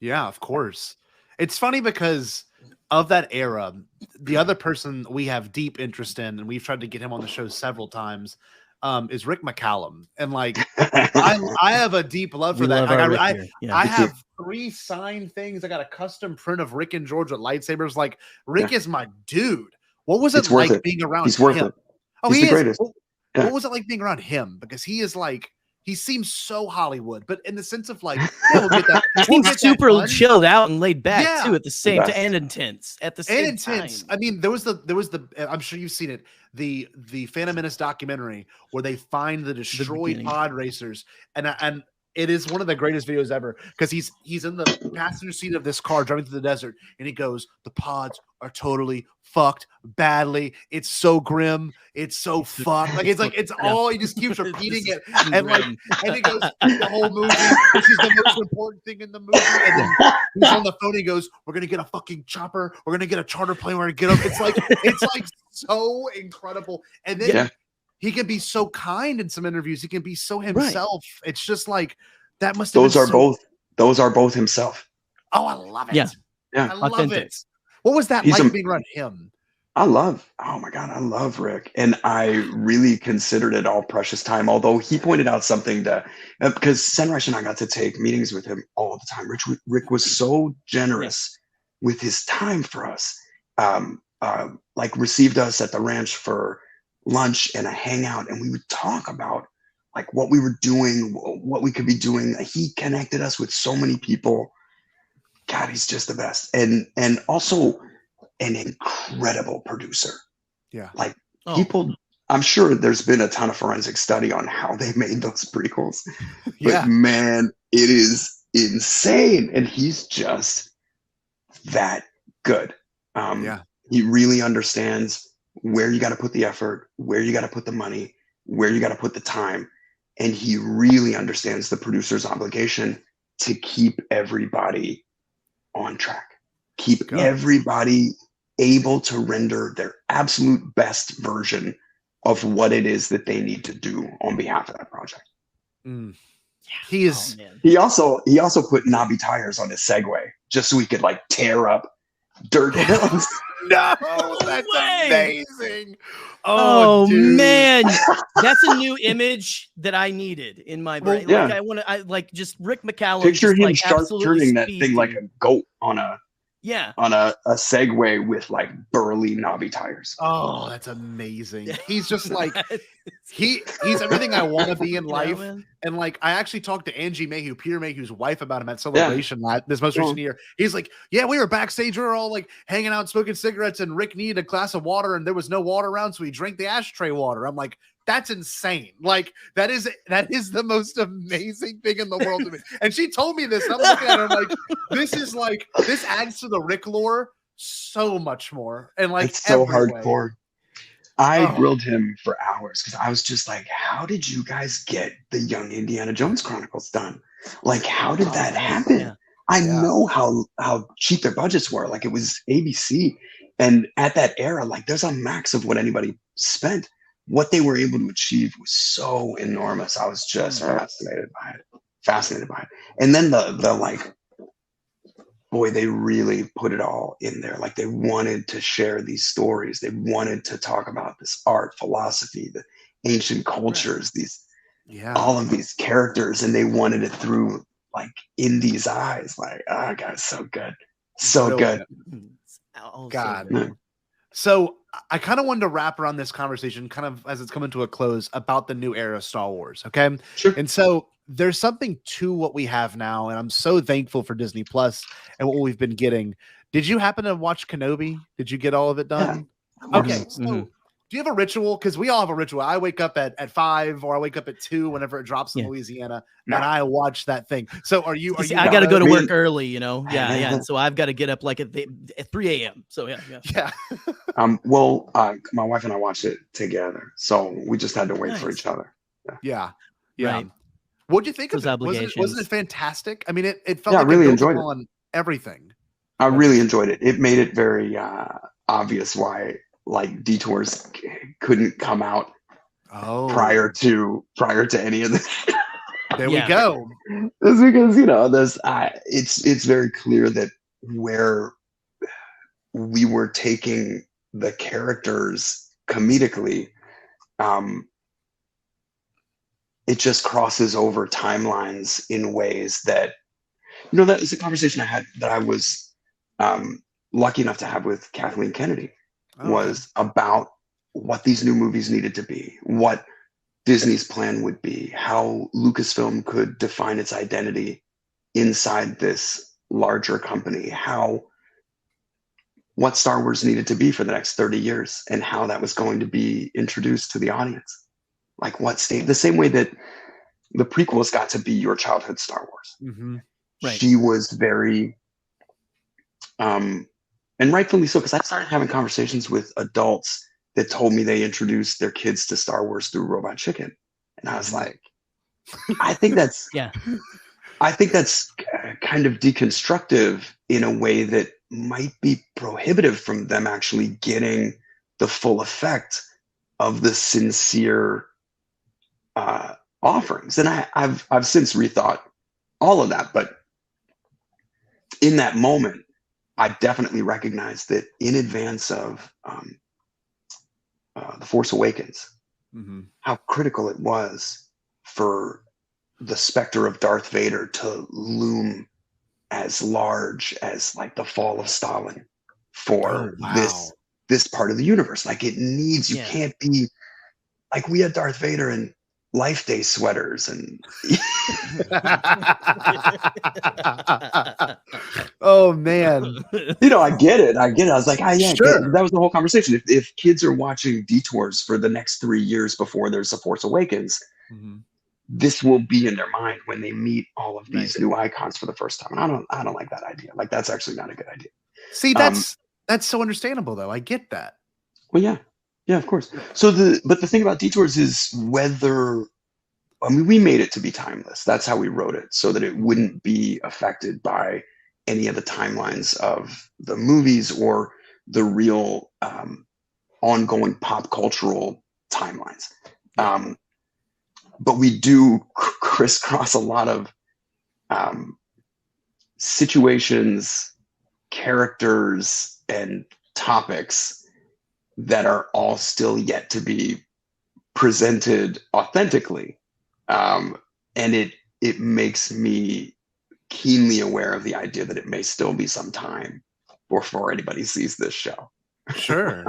Yeah, of course. It's funny because of that era, the other person we have deep interest in, and we've tried to get him on the show several times, is Rick McCallum. And like, I have a deep love for that. Like, I have 3 signed things. I got a custom print of Rick and George with lightsabers. Like, Rick is my dude. What was it like being around He's worth him? it. Oh, He's the greatest. What was it like being around him? Because he is like, he seems so Hollywood, but in the sense of like, we'll get that. He seems super chilled out and laid back too, at the same time, and intense at the same time. I mean, there was the. I'm sure you've seen it. The Phantom Menace documentary where they find the destroyed pod racers, and it is one of the greatest videos ever because he's in the passenger seat of this car driving through the desert, and he goes, "The pods are totally fucked badly. It's so grim. It's so fucked. Like it's all." He just keeps repeating it, and he goes the whole movie. This is the most important thing in the movie. And then he's on the phone. He goes, "We're gonna get a fucking chopper. We're gonna get a charter plane. We're gonna get up." It's like so incredible. And then he can be so kind in some interviews. He can be so himself. Right. It's just like that must have those are both himself. Oh, I love it. Yeah. I love it. What was that like being around him? Oh my God, I love Rick. And I really considered it all precious time. Although he pointed out something that, because Senreich and I got to take meetings with him all the time. Rick was so generous with his time for us. Like received us at the ranch for lunch and a hangout. And we would talk about like what we were doing, what we could be doing. He connected us with so many people. God, he's just the best. And also, an incredible producer. Yeah. Like people, I'm sure there's been a ton of forensic study on how they made those prequels. But man, it is insane. And he's just that good. He really understands where you got to put the effort, where you got to put the money, where you got to put the time. And he really understands the producer's obligation to keep everybody on track. Keep everybody able to render their absolute best version of what it is that they need to do on behalf of that project. He is. He also put knobby tires on his Segway just so he could like tear up dirt hills. No, that's amazing. Oh dude. man, that's a new image that I needed in my brain. Yeah. Like I want to, like just Rick McCallum. Picture just, him like, sharp absolutely turning that speed, thing like dude. a goat on a Segway with like burly knobby tires. Oh, that's amazing. He's just like he's everything I want to be in life. And like I actually talked to Angie Mayhew, Peter Mayhew's wife, about him at Celebration this most recent year. He's like, yeah, we were backstage, we were all like hanging out, smoking cigarettes, and Rick needed a glass of water, and there was no water around, so he drank the ashtray water. I'm like, that's insane. Like that is the most amazing thing in the world to me. And she told me this, and I'm looking at her, I'm like, this adds to the Rick lore so much more. And like it's so every hardcore. way. I grilled him for hours because I was just like, how did you guys get the Young Indiana Jones Chronicles done? Like, how did that happen? Yeah. I know how cheap their budgets were. Like, it was ABC. And at that era, like, there's a max of what anybody spent. What they were able to achieve was so enormous. I was just fascinated by it. And then the like, boy, they really put it all in there. Like they wanted to share these stories. They wanted to talk about this art, philosophy, the ancient cultures, all of these characters, and they wanted it through like Indy's eyes. Like, oh God, so good. So good. God. So I kind of wanted to wrap around this conversation kind of as it's coming to a close about the new era of Star Wars. Okay. Sure. And so there's something to what we have now, and I'm so thankful for Disney Plus and what we've been getting. Did you happen to watch Kenobi? Did you get all of it done? Yeah. Okay. So do you have a ritual? Because we all have a ritual. I wake up at 5 or I wake up at 2 whenever it drops in Louisiana, and I watch that thing. So are you? I got to go to work early, you know? Yeah. So I've got to get up like at 3 a.m. So yeah. Well, my wife and I watched it together, so we just had to wait for each other. Yeah. Right. What do you think of it? Wasn't it fantastic? I mean, it felt like I really enjoyed it on everything. I really enjoyed it. It made it very obvious why like Detours couldn't come out prior to any of this. There we go. It's because there's it's very clear that where we were taking the characters comedically, it just crosses over timelines in ways that, that is a conversation I had that I was lucky enough to have with Kathleen Kennedy, was about what these new movies needed to be, what Disney's plan would be, how Lucasfilm could define its identity inside this larger company, what Star Wars needed to be for the next 30 years and how that was going to be introduced to the audience. Like what state, the same way that the prequels got to be your childhood Star Wars. Mm-hmm. Right. She was very, and rightfully so, because I started having conversations with adults that told me they introduced their kids to Star Wars through Robot Chicken. And I was like, I think that's, I think that's kind of deconstructive in a way that might be prohibitive from them actually getting the full effect of the sincere offerings. And I've since rethought all of that, but in that moment, I definitely recognized that in advance of The Force Awakens, Mm-hmm. how critical it was for the specter of Darth Vader to loom as large as like the fall of Stalin for this part of the universe. Like it needs, you can't be like, we had Darth Vader in Life Day sweaters and oh man, you know, I get it. I was like, Sure. that was the whole conversation. If kids are watching Detours for the next 3 years before there's The Force Awakens, this will be in their mind when they meet all of these new icons for the first time. And I don't like that idea. Like that's actually not a good idea. See, that's so understandable though. I get that. Well, yeah, of course. So but the thing about Detours is whether, I mean, we made it to be timeless. That's how we wrote it, so that it wouldn't be affected by any of the timelines of the movies or the real ongoing pop cultural timelines. But we do crisscross a lot of situations, characters, and topics that are all still yet to be presented authentically. And it makes me keenly aware of the idea that it may still be some time before anybody sees this show. Sure.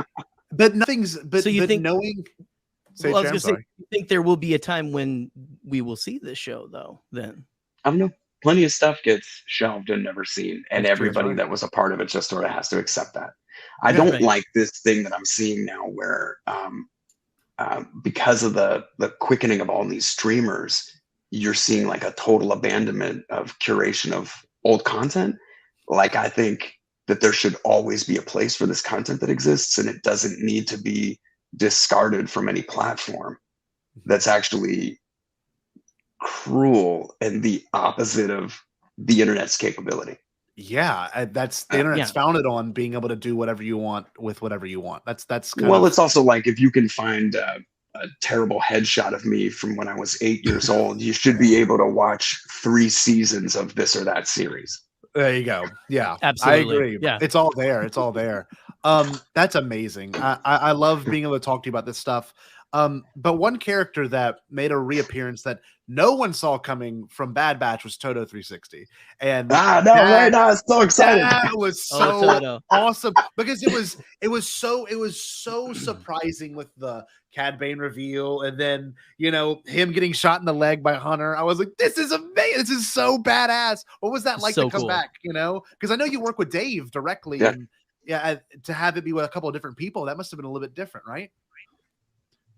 But nothing's, but, So you but think- knowing, Well, I was gonna say, you think there will be a time when we will see this show, though? Then I don't know. Plenty of stuff gets shelved and never seen, and That's true, everybody right. that was a part of it just sort of has to accept that. I don't like this thing that I'm seeing now, where because of the quickening of all these streamers, you're seeing like a total abandonment of curation of old content. Like, I think that there should always be a place for this content that exists, and it doesn't need to be discarded from any platform. That's actually cruel and the opposite of the internet's capability. Yeah, that's the internet's founded on being able to do whatever you want with whatever you want. That's kind well, of... it's also like, if you can find a terrible headshot of me from when I was 8 years old, you should be able to watch 3 seasons of this or that series. There you go. Yeah, Absolutely. I agree. Yeah. It's all there. It's all there. That's amazing. I love being able to talk to you about this stuff. But one character that made a reappearance that no one saw coming from Bad Batch was Toto 360. And I was so excited. That was so awesome, because it was so surprising with the Cad Bane reveal, and then him getting shot in the leg by Hunter. I was like, this is amazing. This is so badass. What was that like to come back? Because I know you work with Dave directly, and to have it be with a couple of different people, that must have been a little bit different, right?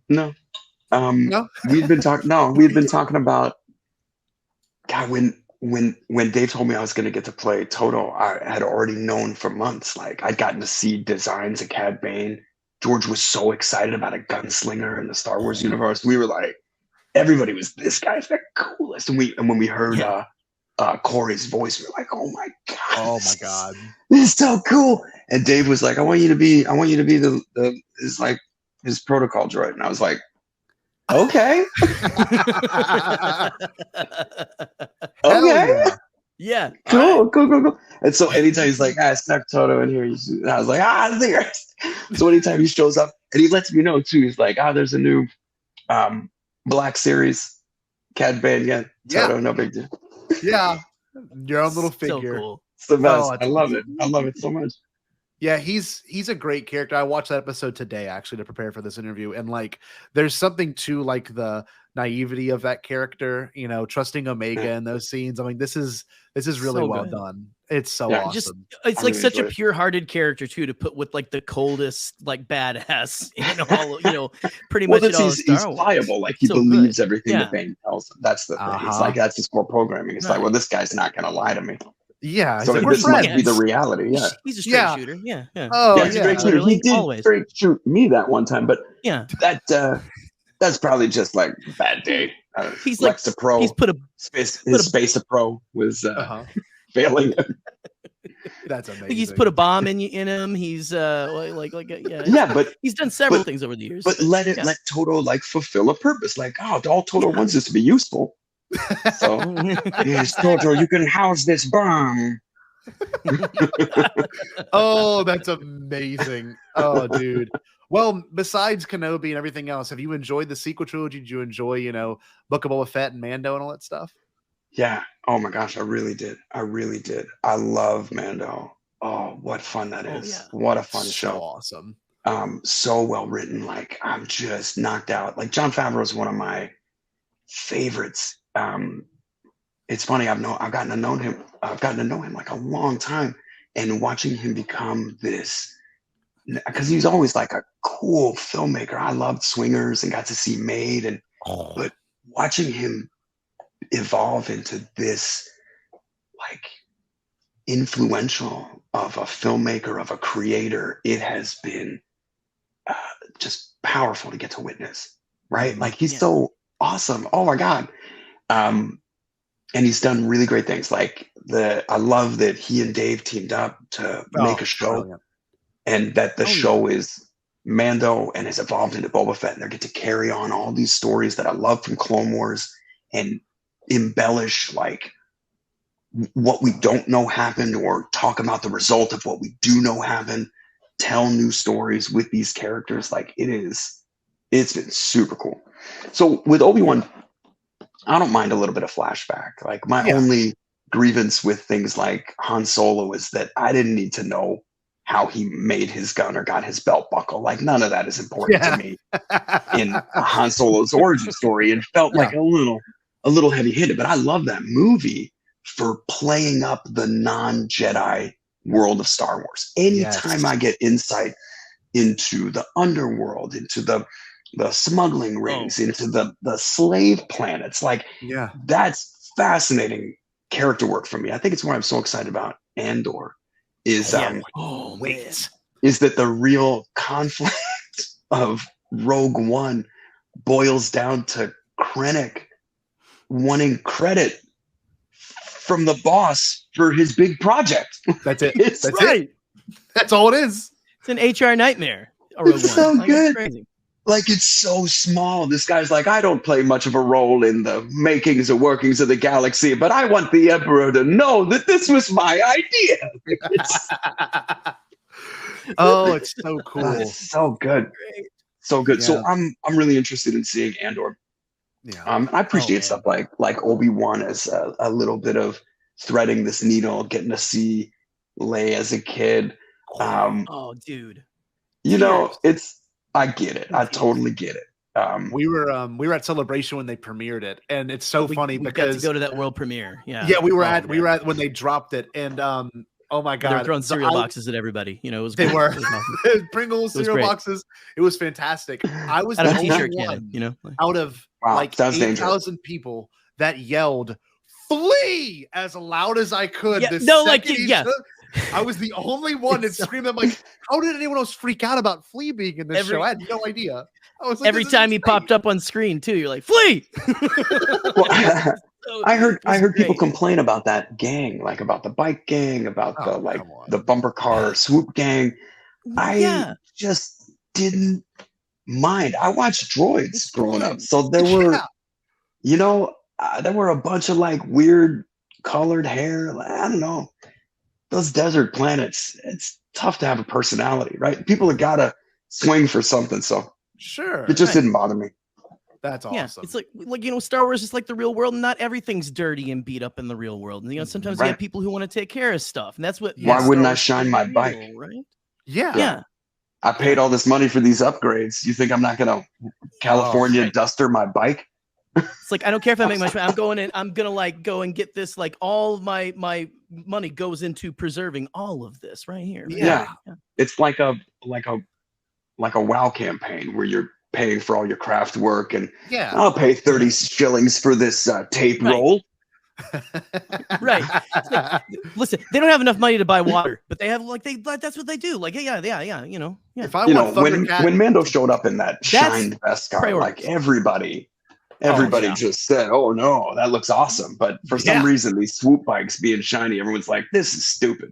No. No? We'd been talking about, God, when Dave told me I was going to get to play Toto, I had already known for months. Like, I'd gotten to see designs of Cad Bane. George was so excited about a gunslinger in the Star Wars universe. We were like, everybody was, this guy's the coolest. And when we heard Corey's voice, we were like, oh my God, this is so cool. And Dave was like, I want you to be his protocol droid. And I was like, okay. Okay. Yeah. Cool. And so anytime he's like, snap Toto in here, and I was like, there. So anytime he shows up, and he lets me know too, he's like, there's a new Black Series Cad Bane. Toto, no big deal. Yeah. Your own little figure. So cool. It's the best. I love it. I love it so much. Yeah, he's a great character. I watched that episode today actually to prepare for this interview, and like there's something to like the naivety of that character, trusting Omega in those scenes. I mean, this is really So well good. done. It's so awesome. It's like such a pure-hearted character too, to put with like the coldest like badass pretty much he's pliable. Like, he believes everything that Bane tells him. That's the thing. It's like, that's his core programming. It's like, well, this guy's not gonna lie to me. Yeah, so this must be the reality. Yeah, he's a straight shooter. Yeah. Oh, yeah, straight shooter. He did straight shoot me that one time, but that's probably just like a bad day. He's Lexa like Pro. He's put a Space Pro was failing him. That's amazing. He's put a bomb in him. He's but he's done several things over the years. But let Toto like fulfill a purpose. Like, all Toto wants is to be useful. So yes, Toto, you can house this bomb. Oh, that's amazing. Oh, dude. Well, besides Kenobi and everything else, have you enjoyed the sequel trilogy? Did you enjoy, Book of Boba Fett and Mando and all that stuff? Yeah. Oh my gosh, I really did. I really did. I love Mando. Oh, what fun that is. Yeah. What a fun So show. Awesome. So well written. Like, I'm just knocked out. Like, Jon Favreau is one of my favorites. It's funny, I've gotten to know him like a long time, and watching him become this, because he's always like a cool filmmaker. I loved Swingers and got to see Made, but watching him evolve into this like influential of a filmmaker, of a creator, it has been just powerful to get to witness, right? Like, he's so awesome. Oh my God. And he's done really great things. Like, I love that he and Dave teamed up to make a show, brilliant. And that the show is Mando and has evolved into Boba Fett, and they get to carry on all these stories that I love from Clone Wars and embellish like what we don't know happened, or talk about the result of what we do know happened, tell new stories with these characters. Like, it's been super cool. So with Obi-Wan, I don't mind a little bit of flashback. Like, my only grievance with things like Han Solo is that I didn't need to know how he made his gun or got his belt buckle. Like, none of that is important to me in Han Solo's origin story. It felt like a little heavy-handed, but I love that movie for playing up the non-Jedi world of Star Wars. Anytime I get insight into the underworld, into the smuggling rings, into the slave planets, like, that's fascinating character work for me. I think it's why I'm so excited about Andor is that the real conflict of Rogue One boils down to Krennic wanting credit from the boss for his big project. That's it. That's right. It. That's all it is. It's an HR nightmare. It's so good. Like, it's so small. This guy's like, I don't play much of a role in the makings or workings of the galaxy, but I want the Emperor to know that this was my idea. It's so cool. It's so good. So good. Yeah. So I'm really interested in seeing Andor. Yeah. I appreciate stuff like Obi-Wan as a little bit of threading this needle, getting to see Leia as a kid. Dude. I get it. I totally get it. We were at Celebration when they premiered it, and it's so funny because we got to go to that world premiere. Yeah. Yeah, we were at when they dropped it, and oh my God, they were throwing cereal boxes at everybody. It was they were Pringles cereal boxes. It was fantastic. I was out of t-shirt cannon, out of like 8,000 people that yelled "Flee" as loud as I could. I was the only one that screamed. I'm like, how did anyone else freak out about Flea being in this show? I had no idea. I was like, every time he popped up on screen too, you're like, Flea. I heard people complain about that gang, like about the bike gang, about the bumper car swoop gang. I just didn't mind. I watched Droids growing up, so there were, there were a bunch of like weird colored hair. I don't know. Those desert planets, it's tough to have a personality, right? People have got to swing for something. So sure, it just didn't bother me. That's awesome. Yeah, it's like Star Wars is like the real world. Not everything's dirty and beat up in the real world. And sometimes you have people who want to take care of stuff, and that's what. Why wouldn't I shine my bike? Right? Yeah. I paid all this money for these upgrades. You think I'm not gonna California duster my bike? It's like, I don't care if I make much money. I'm going in. I'm gonna go and get this. Like, all my money goes into preserving all of this right here. Right? Yeah. It's like a WoW campaign where you're paying for all your craft work, and I'll pay 30 shillings for this tape roll. Right. Listen, they don't have enough money to buy water, but they have that's what they do. Like, yeah. If I want when Mando showed up in that shined Beskar, like everybody just said, "Oh no, that looks awesome." But for some reason, these swoop bikes being shiny, everyone's like, "This is stupid."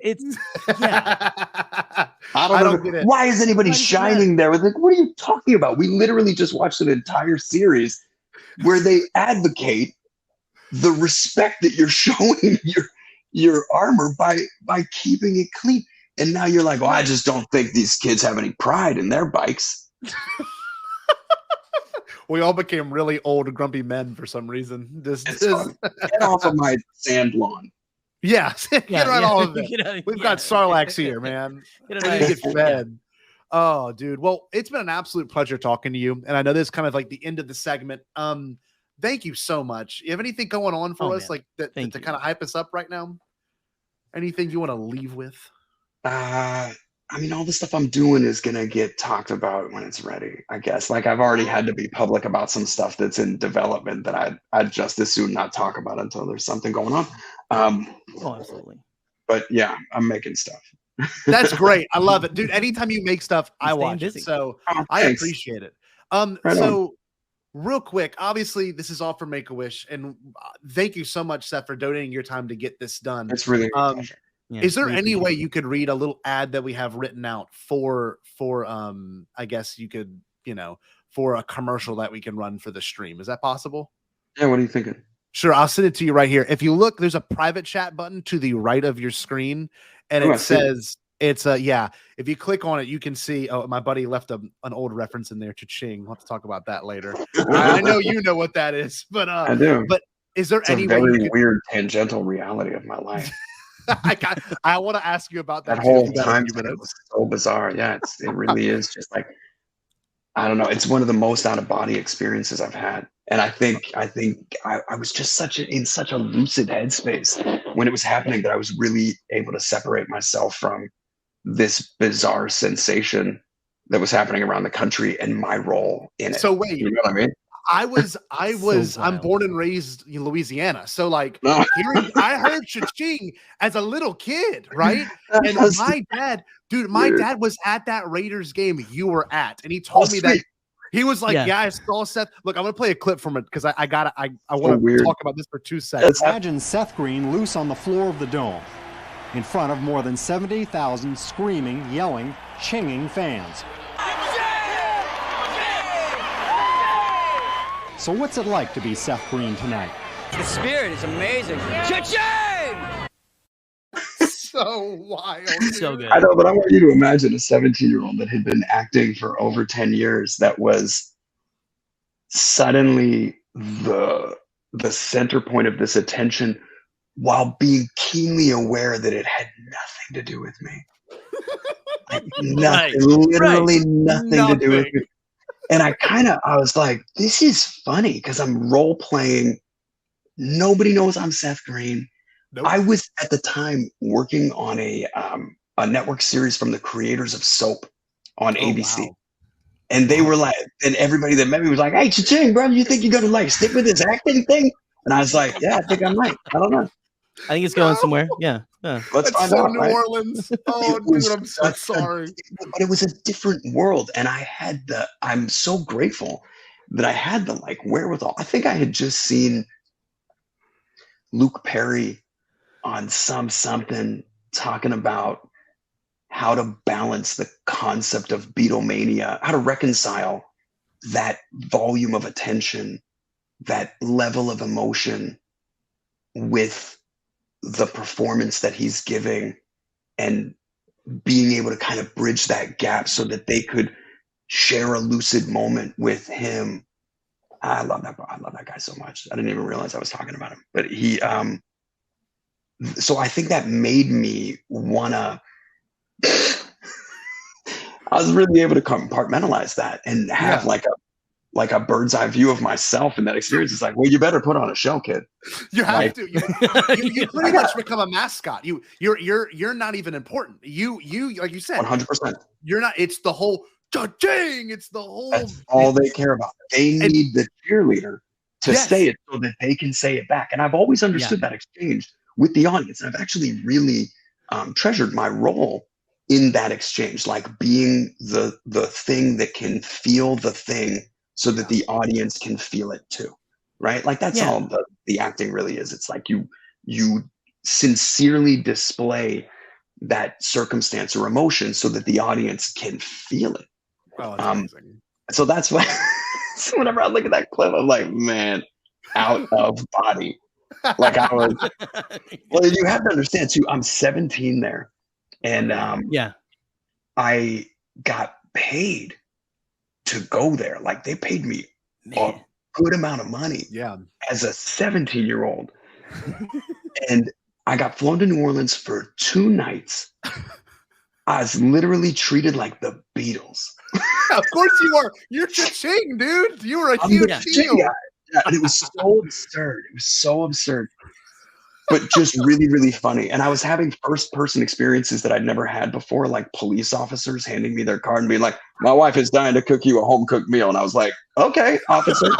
I don't know. Why is anybody shining there? Like, what are you talking about? We literally just watched an entire series where they advocate the respect that you're showing your armor by keeping it clean. And now you're like, oh, I just don't think these kids have any pride in their bikes. We all became really old, grumpy men for some reason. Get off of my sand lawn. Yeah, get right all of it. We've got Sarlacc here, man. Get fed. Oh, dude. Well, it's been an absolute pleasure talking to you. And I know this is kind of like the end of the segment. Thank you so much. You have anything going on for us, like to kind of hype us up right now? Anything you want to leave with? I mean, all the stuff I'm doing is gonna get talked about when it's ready, I guess. Like I've already had to be public about some stuff that's in development that I'd just as soon not talk about until there's something going on. Absolutely. But yeah, I'm making stuff. That's great. I love it, dude. Anytime you make stuff, I watch it. So I appreciate it. Real quick, obviously this is all for Make-A-Wish, and thank you so much, Seth, for donating your time to get this done. It's really is there any way you could read a little ad that we have written out for I guess you could, for a commercial that we can run for the stream? Is that possible? Yeah, what are you thinking? Sure, I'll send it to you right here. If you look, there's a private chat button to the right of your screen, and it says it's if you click on it, you can see. Oh, my buddy left an old reference in there. Cha-ching. We'll have to talk about that later. I know you know what that is, but I do. But is there any very weird tangential reality of my life? I want to ask you about that whole time. It was so bizarre. Yeah, it really is just like, I don't know. It's one of the most out of body experiences I've had, and I think I was just in such a lucid headspace when it was happening that I was really able to separate myself from this bizarre sensation that was happening around the country and my role in it. So wait, you know what I mean? I'm born and raised in Louisiana. So like I heard cha-ching as a little kid, right? And my dad was at that Raiders game you were at, and he told me that he was like, yeah, I saw Seth. Look, I'm gonna play a clip from it because I want to talk about this for 2 seconds. Imagine Seth Green loose on the floor of the Dome in front of more than 70,000 screaming, yelling, chinging fans. So what's it like to be Seth Green tonight? The spirit is amazing. Cha-ching! So wild. So good. I know, but I want you to imagine a 17-year-old that had been acting for over 10 years that was suddenly the center point of this attention while being keenly aware that it had nothing to do with me. Like nothing, literally nothing to do with me. And I was like, this is funny because I'm role playing. Nobody knows I'm Seth Green. Nope. I was at the time working on a network series from the creators of Soap on ABC. Wow. And they were like, and everybody that met me was like, hey, cha-ching, bro, you think you're going to like stick with this acting thing? And I was like, yeah, I think I might. I don't know. I think it's going somewhere. Yeah. Let's find out. New Orleans. Oh, dude, I'm so sorry. But it was a different world. And I'm so grateful that I had the like wherewithal. I think I had just seen Luke Perry on something talking about how to balance the concept of Beatlemania, how to reconcile that volume of attention, that level of emotion with the performance that he's giving, and being able to kind of bridge that gap so that they could share a lucid moment with him. I love that guy so much. I didn't even realize I was talking about him, but he, so I think that made me wanna, I was really able to compartmentalize that and have like a bird's eye view of myself in that experience. It's like, well, you better put on a show, kid. You have to. You pretty much become a mascot. You're not even important. You like you said, 100%. You're not. It's the whole cha-ching. It's the whole. That's all they care about. They need the cheerleader to say it so that they can say it back. And I've always understood that exchange with the audience. And I've actually really treasured my role in that exchange, like being the thing that can feel the thing so that the audience can feel it too, right? Like that's all the acting really is. It's like you sincerely display that circumstance or emotion so that the audience can feel it. Oh, that's amazing. So that's why so whenever I look at that clip, I'm like, man, out of body. Like I was. Well, you have to understand too. I'm 17 there, and I got paid to go there. Like they paid me a good amount of money. Yeah. As a 17-year-old, and I got flown to New Orleans for 2 nights. I was literally treated like the Beatles. Of course you are. You're cha-ching, dude. You were a huge deal. Yeah, and it was so absurd. It was so absurd. But just really, really funny. And I was having first-person experiences that I'd never had before, like police officers handing me their card and being like, my wife is dying to cook you a home-cooked meal. And I was like, okay, officer.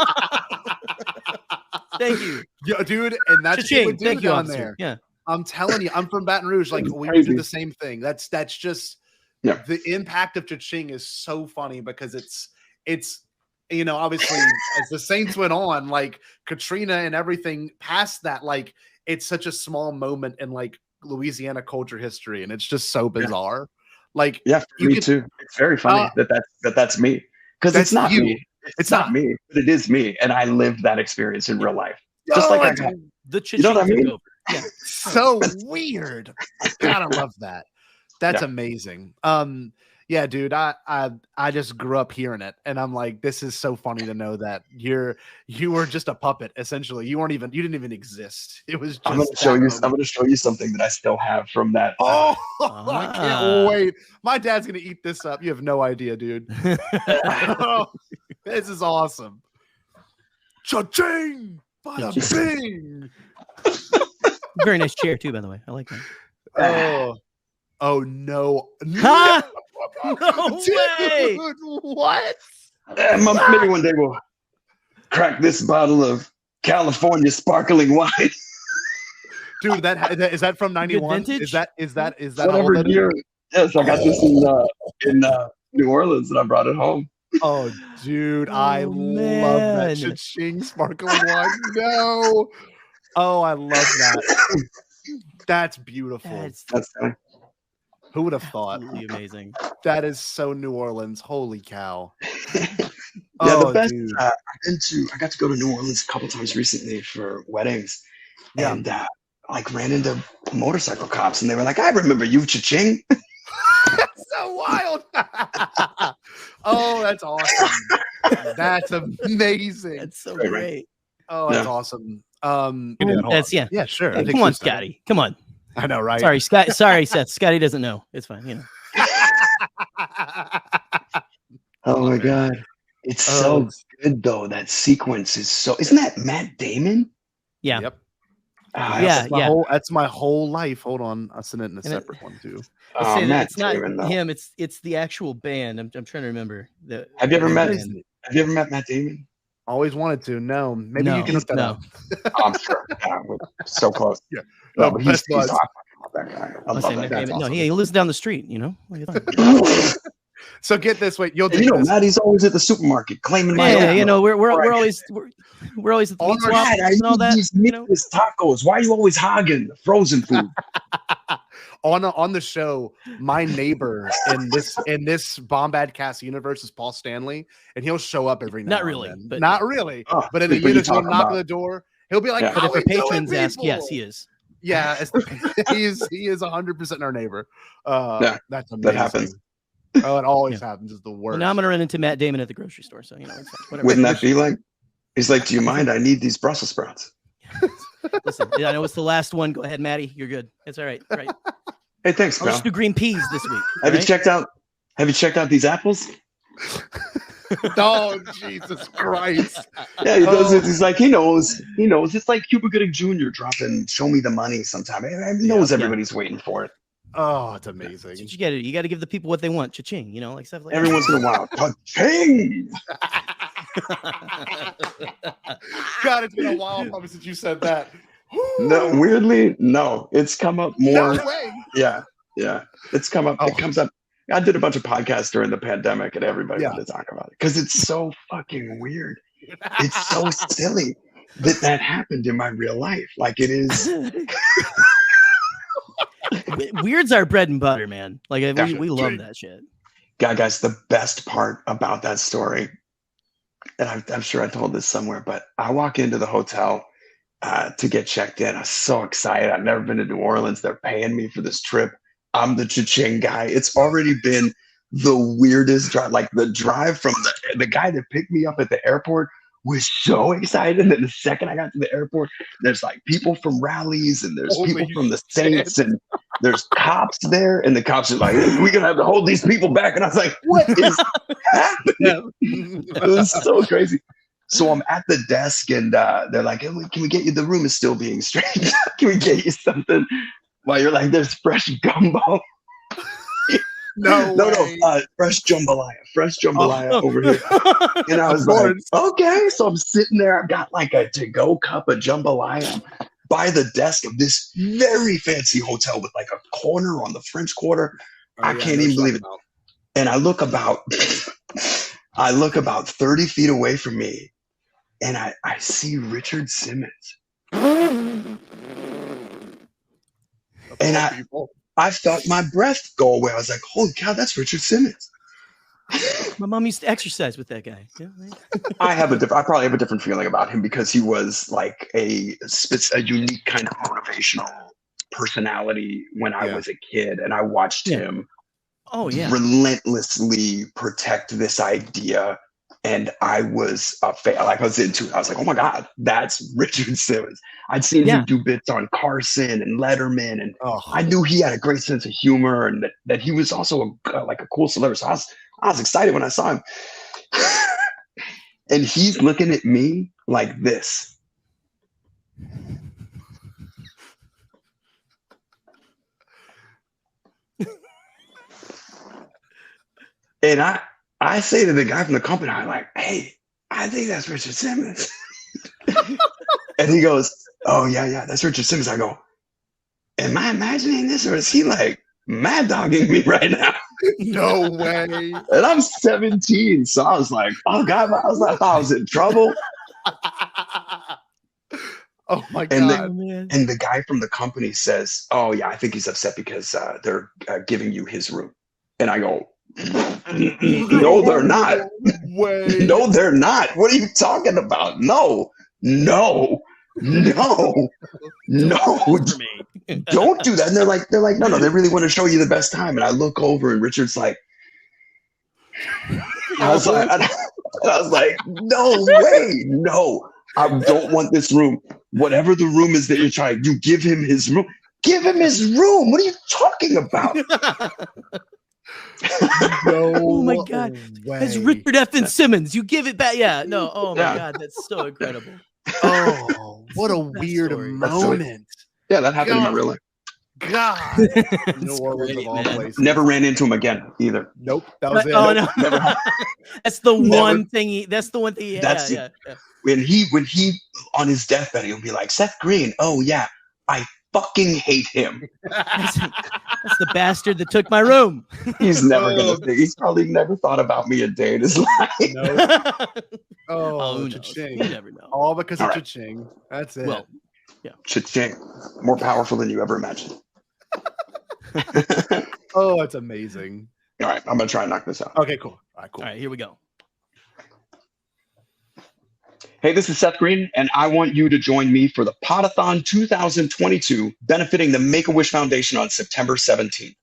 Thank you. Yeah, dude. And that's what we do Thank you, down officer. there. Yeah. I'm telling you, I'm from Baton Rouge. Like we do the same thing. That's just the impact of cha-ching is so funny because it's obviously as the Saints went on, like Katrina and everything past that, like it's such a small moment in like Louisiana culture history, and it's just so bizarre. Like me too. It's very funny that's me because it's not me. It's not me, but it is me, and I lived that experience in real life. Just like I got the you know what I mean? Yeah, so weird. Gotta love that. That's amazing. Yeah, dude. I just grew up hearing it, and I'm like, this is so funny to know that you were just a puppet. Essentially, you didn't even exist. It was. Just I'm gonna show you something that I still have from that. I can't wait. My dad's gonna eat this up. You have no idea, dude. This is awesome. Cha-ching! Bada bing! Very nice chair too, by the way. I like that. Oh no! Huh? No way! What? Maybe one day we'll crack this bottle of California sparkling wine. Dude, is that from '91? Is that whatever year? Yes, I got this in New Orleans, and I brought it home. Oh, dude, I love that cha-ching sparkling wine. No. Oh, I love that. That's beautiful. That's funny. Who would have thought? Absolutely amazing. That is so New Orleans. Holy cow. The best. I got to go to New Orleans a couple times recently for weddings, and like ran into motorcycle cops, and they were like, "I remember you, cha-ching." So wild. Oh, that's awesome. That's amazing. That's so great. Oh, that's awesome. Yeah, sure. Hey, come on, Scotty. Come on. I know, right? Sorry, Scott. Sorry, Seth. Scotty doesn't know. It's fine. You know. Oh my god, it's so good though. That sequence is so. Isn't that Matt Damon? Yeah. Yep. That's my whole life. Hold on, I'll send it in a separate one too. It's not him. It's the actual band. I'm trying to remember. Have you ever met Matt Damon? Always wanted to. No, maybe you can look that up. I'm sure. Yeah, we're so close. Yeah. No, but he's awesome. That guy. I love that guy. No, he lives down the street. You know. So get this. Wait, you'll do this. Maddie's always at the supermarket claiming my. Yeah, you know, we're always at the meat swap and all that. These meatless tacos. Why are you always hogging the frozen food? On the show, my neighbor in this Bombadcast universe is Paul Stanley, and he'll show up every now. Not really. But in the unit, he'll knock on the door. He'll be like, "But if our patrons ask, yes, he is." Yeah, he is 100% our neighbor. That's amazing. That happens. Oh, it always happens. It's the worst. Well, now I'm gonna run into Matt Damon at the grocery store, so you know. Whatever. Wouldn't that be like? He's like, "Do you mind? I need these Brussels sprouts." Listen, I know it's the last one. Go ahead, Maddie. You're good. It's all right. Right. Hey, thanks, I'll just do green peas this week. Have you checked out these apples? Oh, Jesus Christ. Yeah, he does it. He's like, he knows. It's like Cuba Gooding Jr. dropping "Show Me the Money" sometime. He knows everybody's waiting for it. Oh, it's amazing. You get it. You got to give the people what they want. Cha-ching, you know, like stuff like every once in a while. Cha-ching! God, it's been a while probably since you said that. No, weirdly, no. It's come up more. No way. Yeah. It's come up. It comes up. I did a bunch of podcasts during the pandemic, and everybody wanted to talk about it because it's so fucking weird. It's so silly that happened in my real life. Like it is. Weird's our bread and butter, man. Like we love that shit. Guys, the best part about that story, and I'm sure I told this somewhere, but I walk into the hotel to get checked in. I was so excited. I've never been to New Orleans. They're paying me for this trip. I'm the cha-ching guy. It's already been the weirdest drive. Like the drive from the guy that picked me up at the airport was so excited. And then the second I got to the airport, there's like people from rallies and there's people from the Saints and there's cops there. And the cops are like, we're going to have to hold these people back. And I was like, what is happening? It was so crazy. So I'm at the desk and they're like, hey, can we get you? The room is still being strange. Can we get you something? While you're like, there's fresh gumbo. No, fresh jambalaya over here. And I was like, okay. So I'm sitting there. I've got like a to-go cup of jambalaya by the desk of this very fancy hotel with like a corner on the French Quarter. I can't even believe it. And I look about 30 feet away from me, and I see Richard Simmons. And I felt my breath go away. I was like, holy cow, that's Richard Simmons. My mom used to exercise with that guy. Yeah, I probably have a different feeling about him because he was like a unique kind of motivational personality when I was a kid, and I watched him relentlessly protect this idea. And I was into it. I was like, oh my God, that's Richard Simmons. I'd seen him do bits on Carson and Letterman, and I knew he had a great sense of humor and that he was also like a cool celebrity. So I was excited when I saw him. And he's looking at me like this. And I say to the guy from the company, I'm like, hey, I think that's Richard Simmons. And he goes, oh, yeah, that's Richard Simmons. I go, am I imagining this, or is he like mad dogging me right now? No way. And I'm 17, so I was like, oh God, I was in trouble. Oh my God. And the guy from the company says, oh yeah, I think he's upset because they're giving you his room. And I go, no, they're not. No, they're not. What are you talking about? No. Don't do that. And they're like, no, they really want to show you the best time. And I look over and Richard's like, I was like, no way. No, I don't want this room. Whatever the room is that you're trying, you give him his room. Give him his room. What are you talking about? Oh my God. It's Richard F. and Simmons. You give it back. Yeah. No. Oh my God. That's so incredible. Oh, what a weird moment. Yeah, that happened in real life. God. New Orleans of all places. Never ran into him again either. Nope. That was it. Oh, no. That's the one thing. That's the one thing. Yeah. When he on his deathbed, he'll be like, Seth Green. Oh yeah, I fucking hate him. That's the bastard that took my room. He's never gonna think. He's probably never thought about me a day in his life. No. Oh, cha-ching. You never know. All because of cha-ching. That's it. Well, yeah. Cha-ching. More powerful than you ever imagined. Oh, it's amazing. All right, I'm gonna try and knock this out. Okay, cool. All right, here we go. Hey, this is Seth Green, and I want you to join me for the Podathon 2022, benefiting the Make-A-Wish Foundation on September 17th.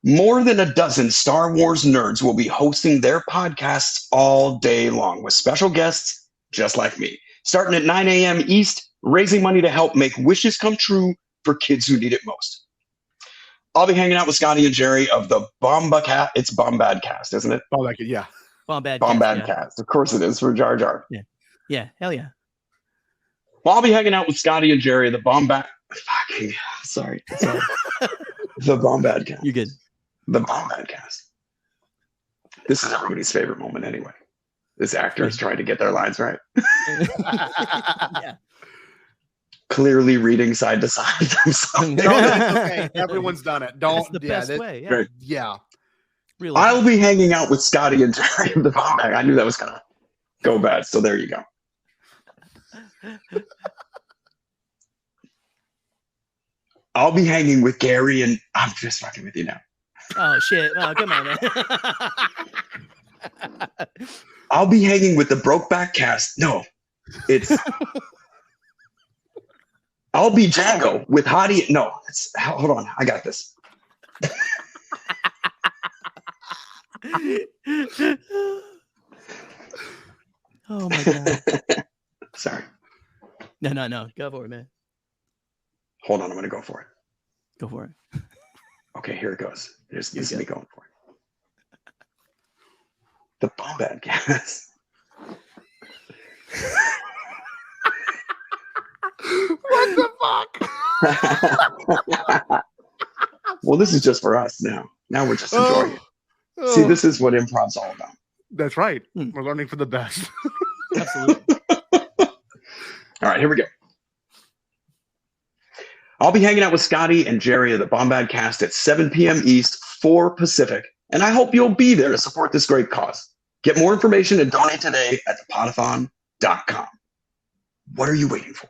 More than a dozen Star Wars nerds will be hosting their podcasts all day long with special guests just like me, starting at 9 a.m. East, raising money to help make wishes come true for kids who need it most. I'll be hanging out with Scotty and Gerry of the Bombadcast. It's Bombadcast, isn't it? Yeah. Bombadcast. Yeah. Of course it is, for Jar Jar. Yeah, hell yeah. Well, I'll be hanging out with Scotty and Gerry, the Sorry. The Bombadcast. You're good. The Bombadcast. This is everybody's favorite moment anyway. This actor is trying to get their lines right. Yeah. Clearly reading side to side. No, that's okay. Everyone's done it. That's the best way. Yeah. Right. Yeah. Really. I'll be hanging out with Scotty and Gerry of the Bombad. I knew that was gonna go bad. So there you go. I'll be hanging with Gerry and I'm just fucking with you now. Oh shit. Oh, come on, man. I'll be hanging with the Brokeback cast. No, it's I'll be Django with Hottie. No, hold on. I got this. Oh my god. Sorry. No. Go for it, man. Hold on. I'm going to go for it. Go for it. Okay, here it goes. This is me going for it. The Bombadcast. What the fuck? Well, this is just for us now. Now we're just enjoying it. See, this is what improv's all about. That's right. We're learning for the best. Absolutely. All right, here we go. I'll be hanging out with Scotty and Gerry of the Bombadcast at 7 p.m. East, 4 Pacific, and I hope you'll be there to support this great cause. Get more information and donate today at thepodathon.com. What are you waiting for?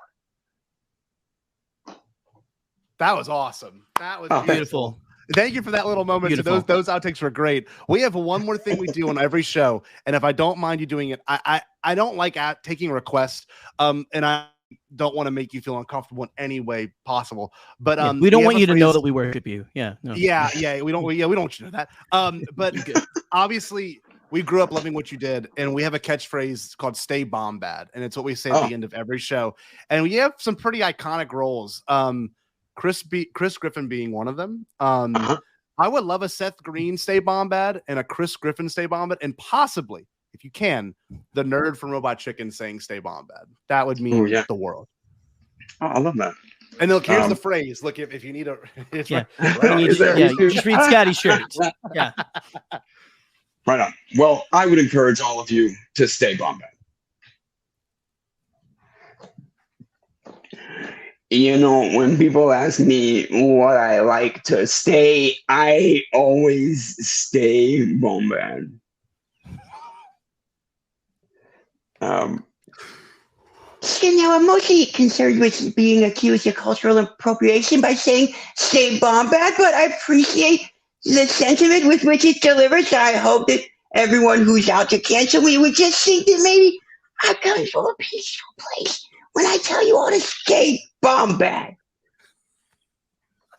That was awesome. That was beautiful. Thank you for that little moment. So those outtakes were great. We have one more thing we do on every show, and if I don't mind you doing it, I don't like taking requests, and I don't want to make you feel uncomfortable in any way possible. But we don't want you to know that we worship you. Yeah. No. Yeah. We don't want you to know that. But obviously we grew up loving what you did, and we have a catchphrase called "Stay Bombad," and it's what we say at the end of every show. And we have some pretty iconic roles. Chris Griffin being one of them. I would love a Seth Green Stay Bombad and a Chris Griffin Stay Bombad, and possibly, if you can, the nerd from Robot Chicken saying Stay Bombad. That would mean the world. Oh, I love that. And look, here's the phrase. Look, if you need a... It's you just read Scotty's shirt. Yeah. Right on. Well, I would encourage all of you to stay Bombad. You know, when people ask me what I like to stay, I always stay Bombad. So now I'm mostly concerned with being accused of cultural appropriation by saying stay Bombad, but I appreciate the sentiment with which it's delivered, so I hope that everyone who's out to cancel me would just think that maybe I'm coming from a peaceful place when I tell you all to stay Bombad.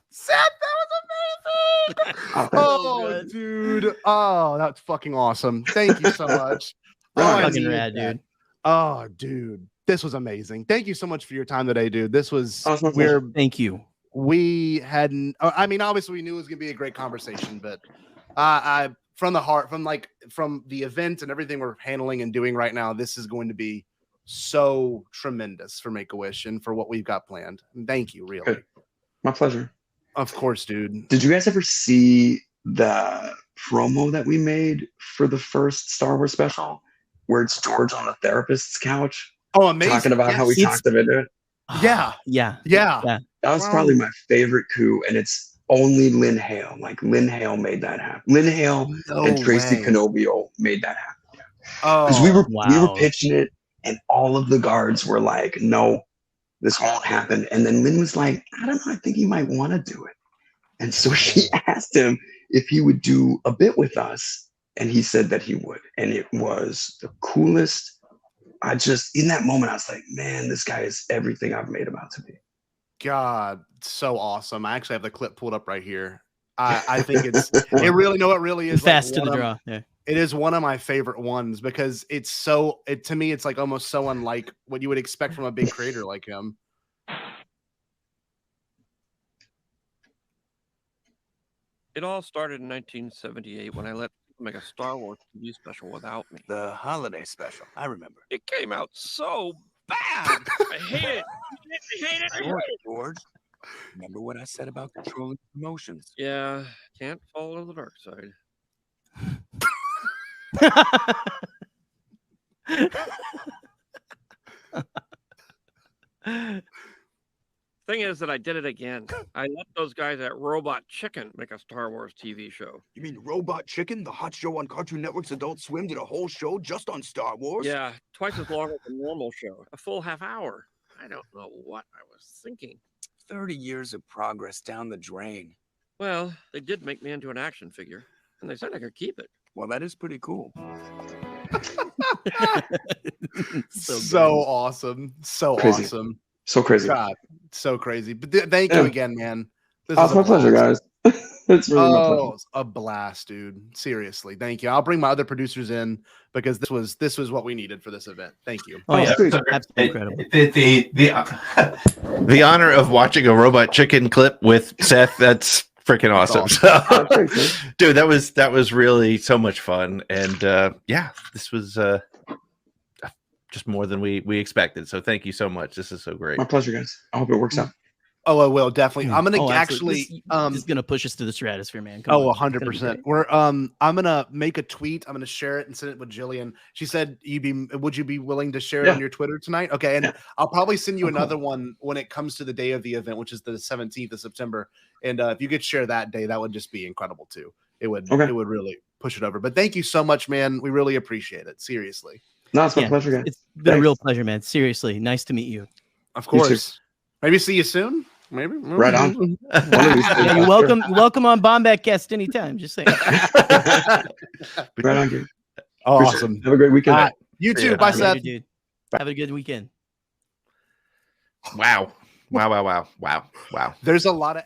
Seth, that was amazing! Oh, dude. Oh, that's fucking awesome. Thank you so much. Fucking rad, dude. Oh, dude. This was amazing. Thank you so much for your time today, dude. This was Thank you. We hadn't, I mean, obviously we knew it was gonna be a great conversation, but I from the heart, from the event and everything we're handling and doing right now, this is going to be so tremendous for Make-A-Wish and for what we've got planned. And thank you, really. Good. My pleasure. Of course, dude. Did you guys ever see the promo that we made for the first Star Wars special, where it's George on the therapist's couch? Oh, amazing! Talking about how we talked him into it. Yeah. That was probably my favorite coup, and it's only Lynn Hale. Like Lynn Hale made that happen. Lynn Hale and Tracy Canobio made that happen. Because we were pitching it, and all of the guards were like, "No, this won't happen." And then Lynn was like, "I don't know. I think he might want to do it." And so she asked him if he would do a bit with us, and he said that he would. And it was the coolest. In that moment, I was like, man, this guy is everything I've made him out to be. God, so awesome. I actually have the clip pulled up right here. I think it really is fast to the draw. Yeah. It is one of my favorite ones because it's to me, it's like almost so unlike what you would expect from a big creator like him. It all started in 1978 when I let make a Star Wars TV special without me. The holiday special. I remember. It came out so bad. I hate it. I hate it. George, remember what I said about controlling emotions? Yeah, can't follow the dark side. Thing is that I did it again. I let those guys at Robot Chicken make a Star Wars TV show. You mean Robot Chicken, the hot show on Cartoon Network's Adult Swim, did a whole show just on Star Wars? Yeah, twice as long as a normal show. A full half hour. I don't know what I was thinking. 30 years of progress down the drain. Well, they did make me into an action figure, and they said I could keep it. Well, that is pretty cool. So awesome. So Crazy. Awesome. So crazy. God, so crazy. But thank you again, man. This was my pleasure, guys. It's really my pleasure. A blast, dude. Seriously, thank you. I'll bring my other producers in because this was what we needed for this event. Thank you. Oh yeah, absolutely incredible. The honor of watching a robot chicken clip with Seth. That's freaking awesome. So, dude, that was really so much fun, and yeah, this was just more than we expected. So thank you so much. This is so great. My pleasure, guys. I hope it works out. Oh, I will definitely. I'm gonna this is gonna push us to the stratosphere, man. Come 100%. We're I'm gonna make a tweet. I'm gonna share it and send it with Jillian. She said would you be willing to share it on your Twitter tonight? Okay, and I'll probably send you another one when it comes to the day of the event, which is the 17th of September. And if you could share that day, that would just be incredible too. It would really push it over. But thank you so much, man. We really appreciate it. Seriously. No, it's my pleasure, guys. It's been a real pleasure, man. Seriously, nice to meet you. Of course. Maybe see you soon. Maybe. Right on. Yeah, you're welcome on Bombadcast anytime. Just saying. Right on, dude. Awesome. Have a great weekend. You too. Bye, Seth. Dude. Have a good weekend. Wow. Wow. There's a lot of